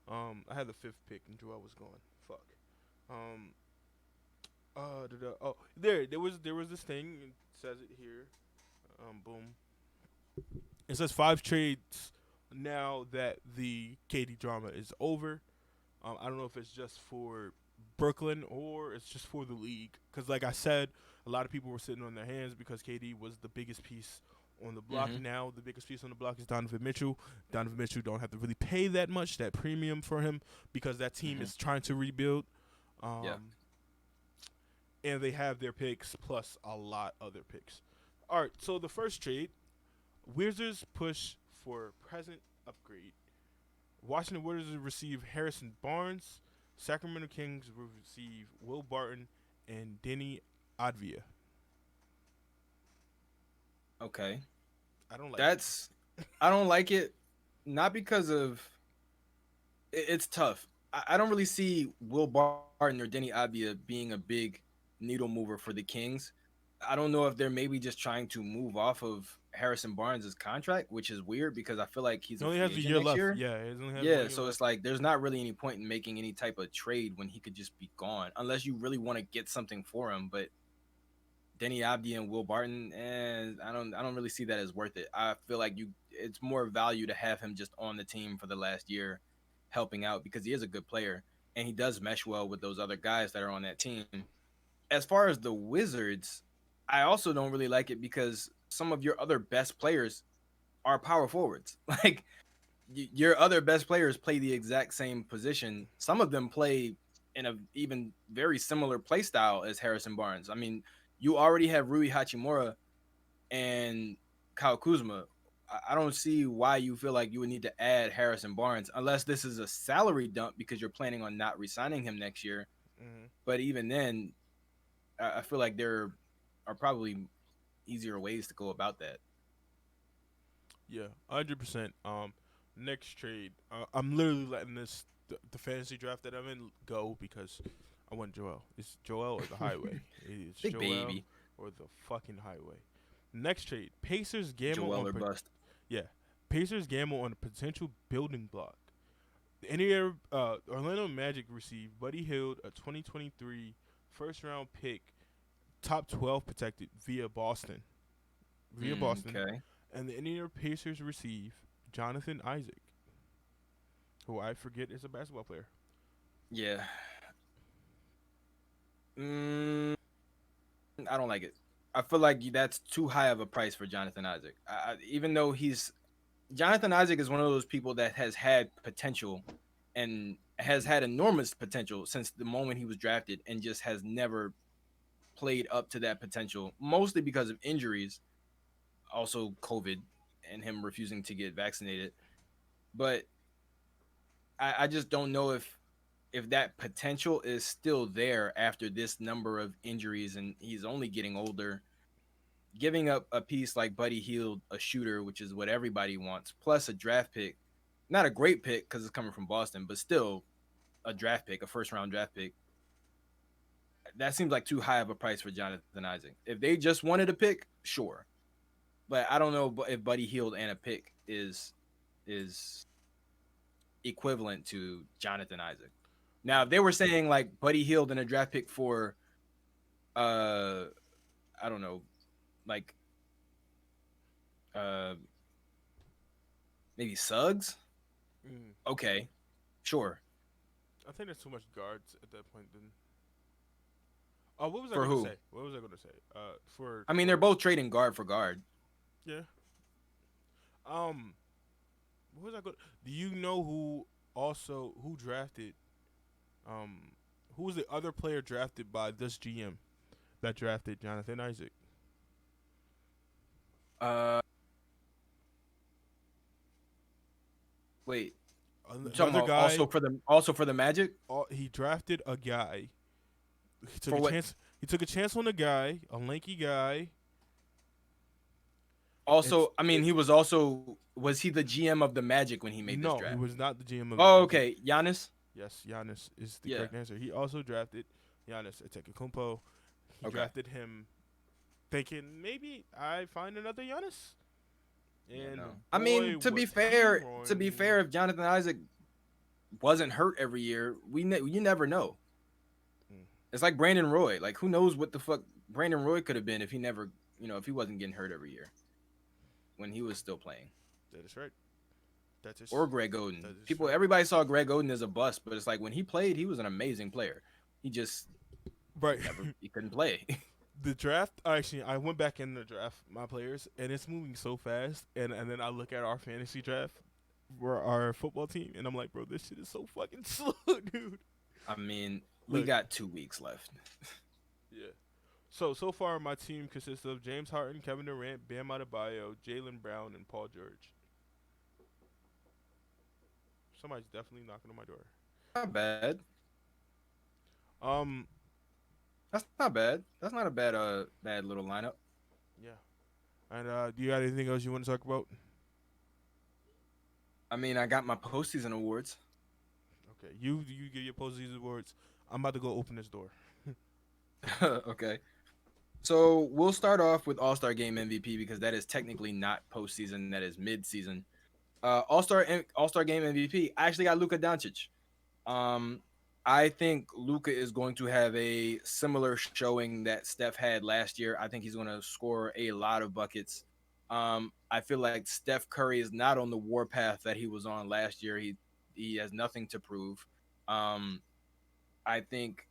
I had the fifth pick and Joel was gone. Fuck. Um. Oh, there was this thing. It says it here. Boom. It says 5 trades now that the KD drama is over. I don't know if it's just for Brooklyn or it's just for the league. Because, like I said, a lot of people were sitting on their hands because KD was the biggest piece on the block. Mm-hmm. Now the biggest piece on the block is Donovan Mitchell. Donovan Mitchell don't have to really pay that much, that premium for him, because that team Mm-hmm. is trying to rebuild. Yeah. And they have their picks plus a lot other picks. All right, so the first trade, Wizards push for present upgrade. Washington Wizards receive Harrison Barnes. Sacramento Kings will receive Will Barton and Denny Advia. Okay. I don't like That's I don't like it, not because of it's tough. I don't really see Will Barton or Denny Abia being a big needle mover for the Kings. I don't know if they're maybe just trying to move off of Harrison Barnes' contract, which is weird because I feel like he's He a only free has a agent year next left. year. Yeah, he only has 1 Yeah, year so left. it's like there's not really any point in making any type of trade when he could just be gone, unless you really want to get something for him. But Denny Abdi and Will Barton, and I don't really see that as worth it. I feel like it's more value to have him just on the team for the last year, helping out because he is a good player and he does mesh well with those other guys that are on that team. As far as the Wizards, I also don't really like it because some of your other best players are power forwards. Like your other best players play the exact same position. Some of them play in a even very similar play style as Harrison Barnes. I mean, you already have Rui Hachimura and Kyle Kuzma. I don't see why you feel like you would need to add Harrison Barnes unless this is a salary dump because you're planning on not re-signing him next year. Mm-hmm. But even then, I feel like there are probably easier ways to go about that. Yeah, 100%. Next trade. I'm literally letting the fantasy draft that I'm in go because I want Joel. It's Joel or the highway. It's Big Joel baby, or the fucking highway. Next trade. Pacers gamble Joel on or bust. yeah. Pacers gamble on a potential building block. The Indiana Orlando Magic received Buddy Hield, a 2023 first round pick, top 12 protected via Boston. Okay. And the Indiana Pacers receive Jonathan Isaac, who I forget is a basketball player. Yeah. Mm, I don't like it. I feel like that's too high of a price for Jonathan Isaac. Even though Jonathan Isaac is one of those people that has had potential and has had enormous potential since the moment he was drafted and just has never played up to that potential, mostly because of injuries, also COVID and him refusing to get vaccinated. But I just don't know if that potential is still there after this number of injuries and he's only getting older. Giving up a piece like Buddy Hield, a shooter, which is what everybody wants, plus a draft pick, not a great pick because it's coming from Boston, but still a draft pick, a first round draft pick. That seems like too high of a price for Jonathan Isaac. If they just wanted a pick, sure, but I don't know if Buddy Hield and a pick is equivalent to Jonathan Isaac. Now, if they were saying like Buddy Hield and a draft pick for, I don't know, like uh maybe Suggs. Okay, sure. I think there's too much guards at that point. Then, oh, what was I For going to who? say? What was I going to say? I mean, they're both trading guard for guard. Yeah. What was I going? Do you know who drafted? Who was the other player drafted by this GM that drafted Jonathan Isaac? Uh, Wait. You talking Another about guy. also for the Magic? He drafted a guy. He took For a what? chance. He took a chance on a guy, a lanky guy. Also, I mean, was he the GM of the Magic when he made this No, he draft? was not the GM of the Oh, Magic. okay. Giannis? Yes, Giannis is the Yeah. correct answer. He also drafted Giannis Antetokounmpo. He Okay. drafted him thinking maybe I find another Giannis. And No. I mean, to be was he fair, wrong. if Jonathan Isaac wasn't hurt every year, you never know. Mm. It's like Brandon Roy. Like, who knows what the fuck Brandon Roy could have been if he never, if he wasn't getting hurt every year when he was still playing. That is right. That is or Greg Oden. that is true. Everybody saw Greg Oden as a bust, but it's like when he played, he was an amazing player. He just Right. he couldn't play. The draft, actually, I went back in the draft my players, and it's moving so fast. And then I look at our fantasy draft for our football team, and I'm like, bro, this shit is so fucking slow, dude. I mean, we Look. got 2 weeks left. Yeah. So far, my team consists of James Harden, Kevin Durant, Bam Adebayo, Jalen Brown, and Paul George. Somebody's definitely knocking on my door. Not bad. Um, That's not bad. That's not a bad little lineup. yeah. And do you got anything else you want to talk about? I mean, I got my postseason awards. Okay, you give your postseason awards. I'm about to go open this door. Okay. So we'll start off with All-Star Game MVP because that is technically not postseason, that is mid-season. All-Star Game MVP. I actually got Luka Doncic. Um, I think Luka is going to have a similar showing that Steph had last year. I think he's going to score a lot of buckets. I feel like Steph Curry is not on the warpath that he was on last year. He has nothing to prove. I think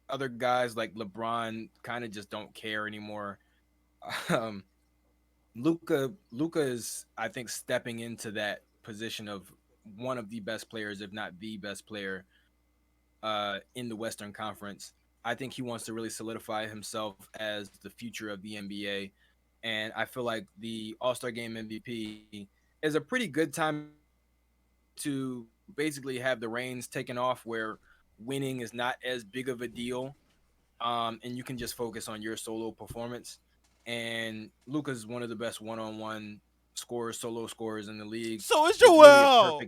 other guys like LeBron kind of just don't care anymore. Um, Luka is, I think, stepping into that position of one of the best players, if not the best player, in the Western Conference. I think he wants to really solidify himself as the future of the NBA, and I feel like the All-Star Game MVP is a pretty good time to basically have the reins taken off, where winning is not as big of a deal, and you can just focus on your solo performance. And Luka's one of the best one-on-one scorers, solo scorers in the league. So is It's really Joel.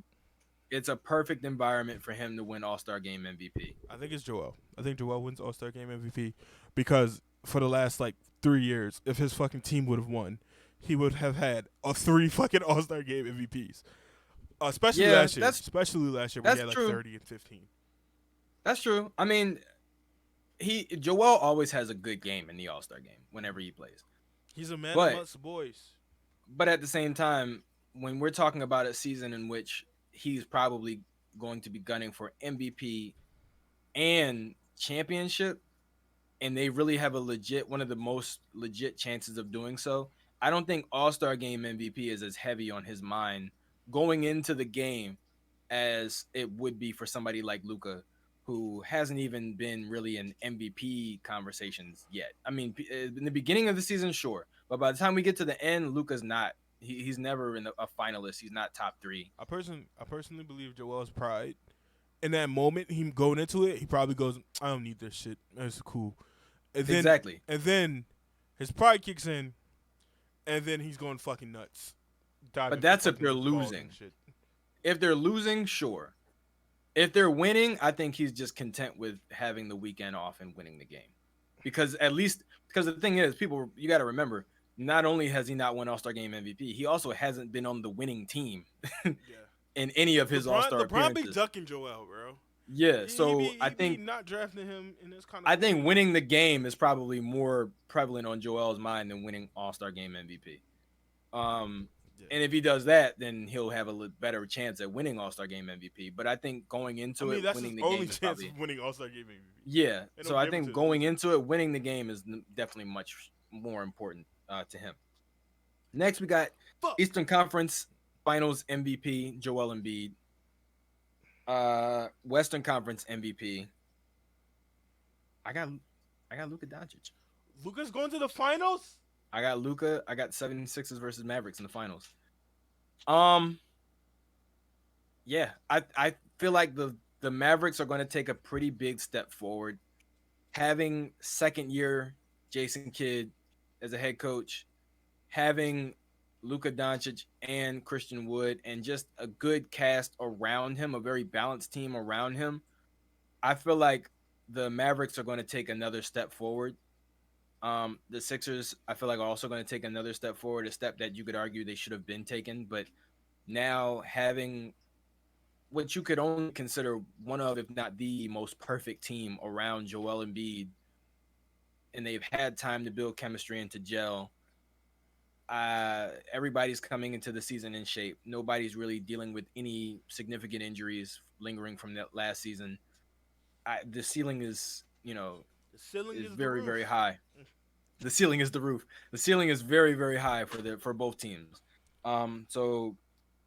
it's a perfect environment for him to win All-Star Game MVP. I think it's Joel. I think Joel wins All-Star Game MVP because for the last like 3 years, if his fucking team would have won, he would have had 3 fucking All-Star Game MVPs. Especially Yeah, last year. Especially last year when he had that's like true. 30 and 15. That's true. I mean, Joel always has a good game in the All-Star Game whenever he plays. He's a man But amongst boys. but at the same time, when we're talking about a season in which he's probably going to be gunning for MVP and championship, and they really have one of the most legit chances of doing so, I don't think All-Star Game MVP is as heavy on his mind going into the game as it would be for somebody like Luka, who hasn't even been really in MVP conversations yet. I mean, in the beginning of the season, sure, but by the time we get to the end, Luka's not. He's never in a finalist. He's not top 3. I personally believe Joel's pride. In that moment, him going into it, he probably goes, I don't need this shit. That's cool. And then, Exactly. And then his pride kicks in, and then he's going fucking nuts. But that's if they're losing. If they're losing, sure. If they're winning, I think he's just content with having the weekend off and winning the game. Because the thing is, you got to remember, not only has he not won All-Star Game MVP, he also hasn't been on the winning team in any of his All-Star appearances. LeBron be ducking Joel, bro. Yeah, so I think not drafting him in this kind of. I think winning the game is probably more prevalent on Joel's mind than winning All-Star Game MVP. And if he does that, then he'll have a better chance at winning All-Star Game MVP. But I think going into it, that's winning his the only game chance probably, of winning All-Star Game MVP. Yeah, so I think going into it, winning the game is definitely much more important to him. Next, we got Eastern Conference Finals MVP Joel Embiid. Western Conference MVP. I got Luka Doncic. Luka's going to the finals? I got Luka. I got 76ers versus Mavericks in the finals. Yeah, I feel like the Mavericks are going to take a pretty big step forward. Having second year Jason Kidd as a head coach, having Luka Doncic and Christian Wood, and just a good cast around him, a very balanced team around him, I feel like the Mavericks are going to take another step forward. The Sixers, I feel like, are also going to take another step forward, a step that you could argue they should have been taken. But now having what you could only consider one of, if not the most perfect team around Joel Embiid, and they've had time to build chemistry and to gel, Everybody's coming into the season in shape. Nobody's really dealing with any significant injuries lingering from that last season. The ceiling is, The ceiling is is the very, very roof. high. The ceiling is the roof. The ceiling is very, very high for both teams. So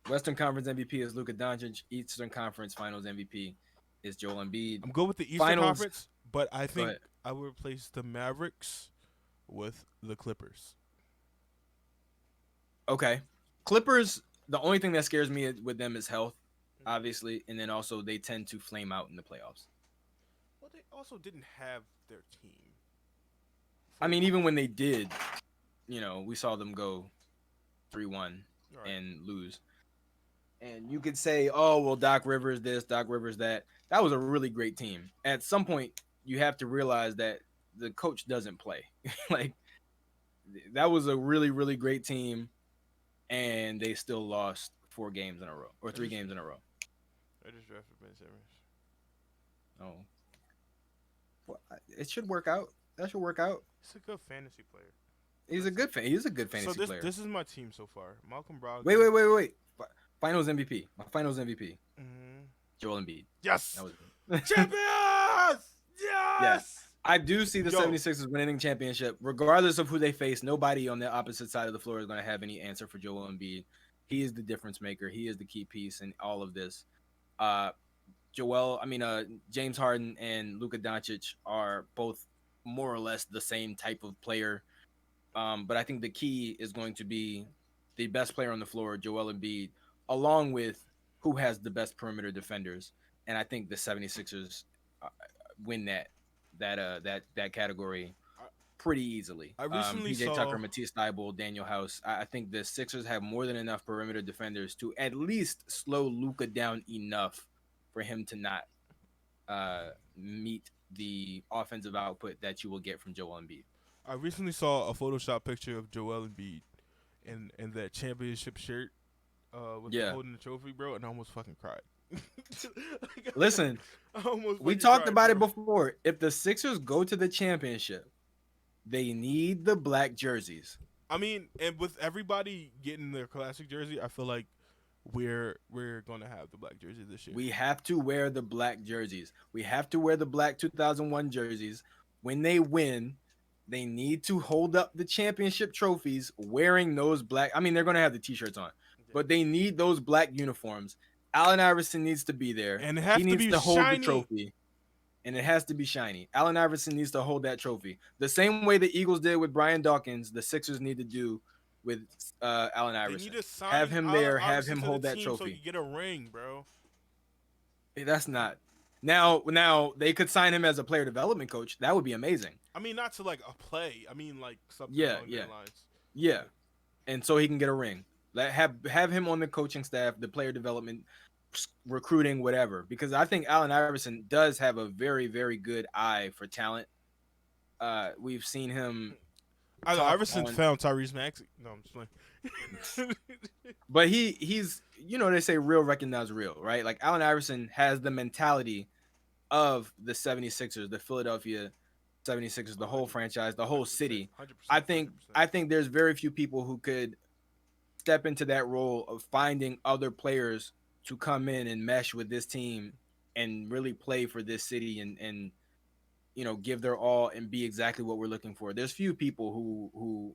Western Conference MVP is Luka Doncic. Eastern Conference Finals MVP is Joel Embiid. I'm good with the Eastern Finals. Conference, but I Go think ahead. I would replace the Mavericks with the Clippers. Okay. Clippers. The only thing that scares me with them is health, obviously, and then also they tend to flame out in the playoffs. Well, they also didn't have their team. I mean, even when they did, we saw them go 3-1 Right. and lose. And you could say, oh, well, Doc Rivers this, Doc Rivers that. That was a really great team. At some point, you have to realize that the coach doesn't play. Like, that was a really, really great team, and they still lost 4 games in a row or 3 games in a row. I just drafted Ben Simmons. Oh. Well, it should work out. That should work out. He's a good fantasy player. He's a good fantasy So player. this is my team so far. Malcolm Brogdon. Wait. Finals MVP. My Finals MVP. Mm-hmm. Joel Embiid. Yes. That was Champions. Yes. Yes. I do see the Yo. 76ers winning the championship. Regardless of who they face, nobody on the opposite side of the floor is going to have any answer for Joel Embiid. He is the difference maker. He is the key piece in all of this. James Harden and Luka Doncic are both more or less the same type of player. But I think the key is going to be the best player on the floor, Joel Embiid, along with who has the best perimeter defenders. And I think the 76ers win that category pretty easily. I recently PJ saw Tucker, Matisse Thybulle, Daniel House. I think the Sixers have more than enough perimeter defenders to at least slow Luka down enough for him to not meet the offensive output that you will get from Joel Embiid. I recently saw a Photoshop picture of Joel Embiid in that championship shirt with him holding the trophy, bro, and I almost fucking cried. Listen, we talked about it before. If the Sixers go to the championship, they need the black jerseys. I mean, and with everybody getting their classic jersey, I feel like we're gonna have the black jersey this year. We have to wear the black jerseys. We have to wear the black 2001 jerseys. When they win, they need to hold up the championship trophies wearing those black. I mean, they're gonna have the t-shirts on, but they need those black uniforms. Allen Iverson needs to be there, and he needs to hold shiny. the trophy, and it has to be shiny. Allen Iverson needs to hold that trophy the same way the Eagles did with Brian Dawkins. The Sixers need to do with Allen Iverson. They need to sign have him there, Allen have him Iverson hold to the that team trophy. so you get a ring, bro. That's not. Now they could sign him as a player development coach. That would be amazing. I mean, not to like a play. I mean, like something along those lines. Yeah, and so he can get a ring. Have him on the coaching staff, the player development, recruiting, whatever. Because I think Allen Iverson does have a very, very good eye for talent. We've seen him. Iverson found Tyrese Maxey. No, I'm just playing. But he's they say real recognize real, right? Like Allen Iverson has the mentality of the 76ers, the Philadelphia 76ers, the whole franchise, the whole city. 100%, I think there's very few people who could step into that role of finding other players to come in and mesh with this team and really play for this city and give their all and be exactly what we're looking for. There's few people who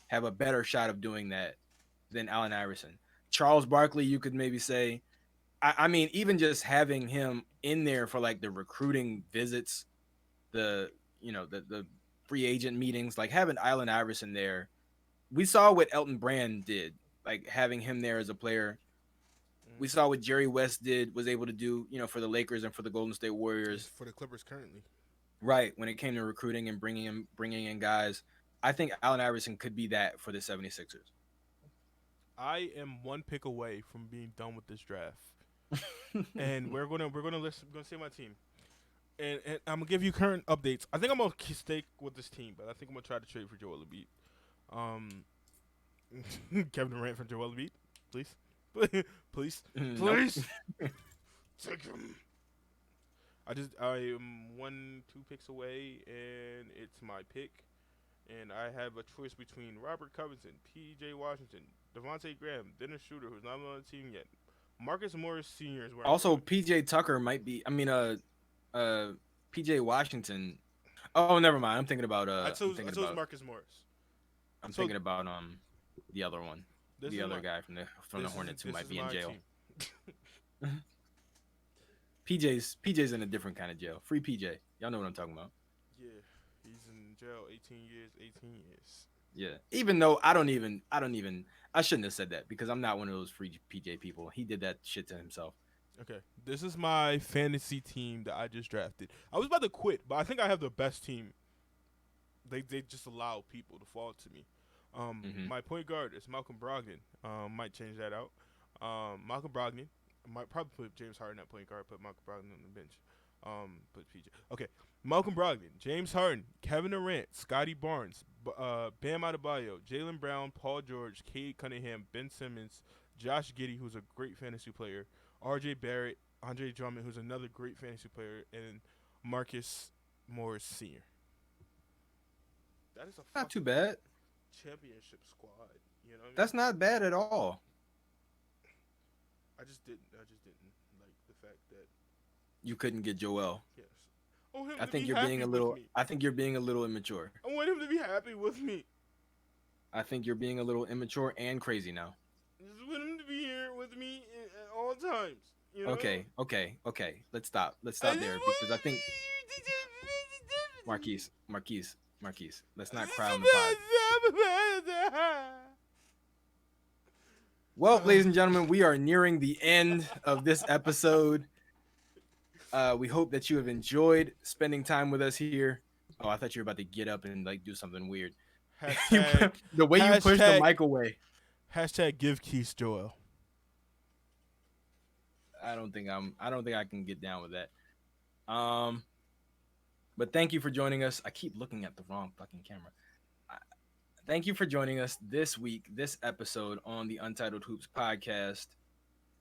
have a better shot of doing that than Allen Iverson. Charles Barkley, you could maybe say. I mean, even just having him in there for like the recruiting visits, the free agent meetings, like having Allen Iverson there. We saw what Elton Brand did, like having him there as a player. We saw what Jerry West was able to do, for the Lakers and for the Golden State Warriors. For the Clippers currently. Right, when it came to recruiting and bringing in guys. I think Allen Iverson could be that for the 76ers. I am one pick away from being done with this draft. And we're gonna say my team. And I'm gonna give you current updates. I think I'm gonna stick with this team, but I think I'm gonna try to trade for Joel Embiid. Kevin Durant for Joel Embiid, please. please. Take him. I am 1-2 picks away, and it's my pick. And I have a choice between Robert Covington, P.J. Washington, Devontae Graham, Dennis Schroeder, who's not on the team yet. Marcus Morris Sr. is where I'm Also, going. PJ Tucker might be. I mean, PJ Washington. Oh, never mind. I'm thinking about. I I'm chose I thinking chose about. Marcus Morris. I'm So thinking about the other one, this the is other my guy from the Hornets who might be in jail. team. PJ's in a different kind of jail. Free PJ. Y'all know what I'm talking about. Yeah, he's in jail 18 years, 18 years. Yeah. Even though I shouldn't have said that because I'm not one of those free PJ people. He did that shit to himself. Okay, this is my fantasy team that I just drafted. I was about to quit, but I think I have the best team. They just allow people to fall to me. My point guard is Malcolm Brogdon. Might change that out. Malcolm Brogdon. Might probably put James Harden at point guard. Put Malcolm Brogdon on the bench. Put PJ. Okay, Malcolm Brogdon, James Harden, Kevin Durant, Scotty Barnes, Bam Adebayo, Jaylen Brown, Paul George, Cade Cunningham, Ben Simmons, Josh Giddey, who's a great fantasy player, R.J. Barrett, Andre Drummond, who's another great fantasy player, and Marcus Morris Sr. That is a Not too fucking bad. championship squad. You know what I mean? That's not bad at all. I just didn't like the fact that You couldn't get Joel. yes. I want him I to think be you're happy being a with little. me. I think you're being a little immature. I want him to be happy with me. I think you're being a little immature and crazy now. I just want him to be here with me at all times. You know? Okay. Let's stop there because I think Marquise. Let's not cry on the pod. Well, ladies and gentlemen, we are nearing the end of this episode. We hope that you have enjoyed spending time with us here. Oh, I thought you were about to get up and like do something weird. Hashtag, The way you pushed the mic away. hashtag give Keith Joel. I don't think I can get down with that. But thank you for joining us. I keep looking at the wrong fucking camera. Thank you for joining us this week, this episode on the Untitled Hoops podcast.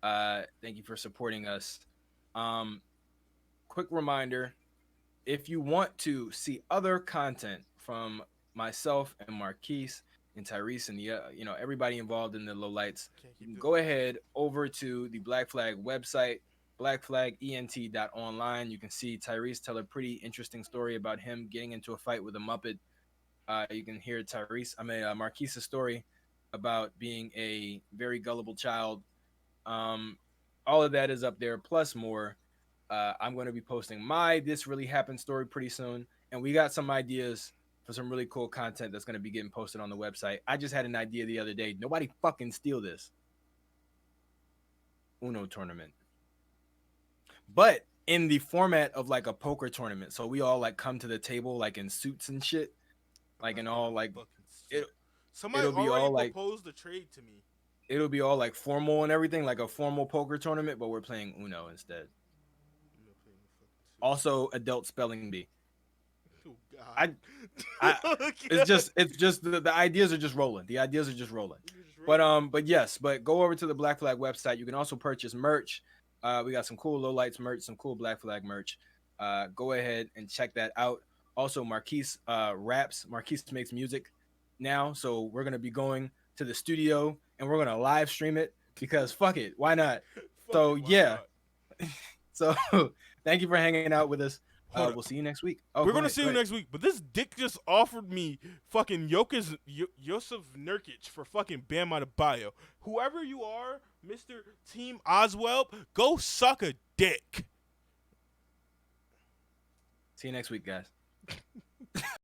Thank you for supporting us. Quick reminder, if you want to see other content from myself and Marquise and Tyrese and the everybody involved in the Lowlights, you can go ahead over to the Black Flag website, blackflagent.online. You can see Tyrese tell a pretty interesting story about him getting into a fight with a Muppet. You can hear Marquise's story about being a very gullible child. All of that is up there, plus more. I'm going to be posting my This Really Happened story pretty soon. And we got some ideas for some really cool content that's going to be getting posted on the website. I just had an idea the other day. Nobody fucking steal this. Uno tournament. But in the format of like a poker tournament. So we all like come to the table like in suits and shit. Like in all like somebody it'll be already all like proposed the trade to me. It'll be all like formal and everything, like a formal poker tournament, but we're playing Uno instead. Also, adult spelling bee. Oh God. It's just the ideas are just rolling. The ideas are just rolling. But go over to the Black Flag website. You can also purchase merch. We got some cool Lowlights merch, some cool Black Flag merch. Go ahead and check that out. Also, Marquise raps. Marquise makes music now, so we're gonna be going to the studio and we're gonna live stream it because fuck it, why not? So thank you for hanging out with us. We'll see you next week. We're gonna see you next week. But this dick just offered me fucking Josef Nurkic for fucking Bam Adebayo. Whoever you are, Mr. Team Oswell, go suck a dick. See you next week, guys.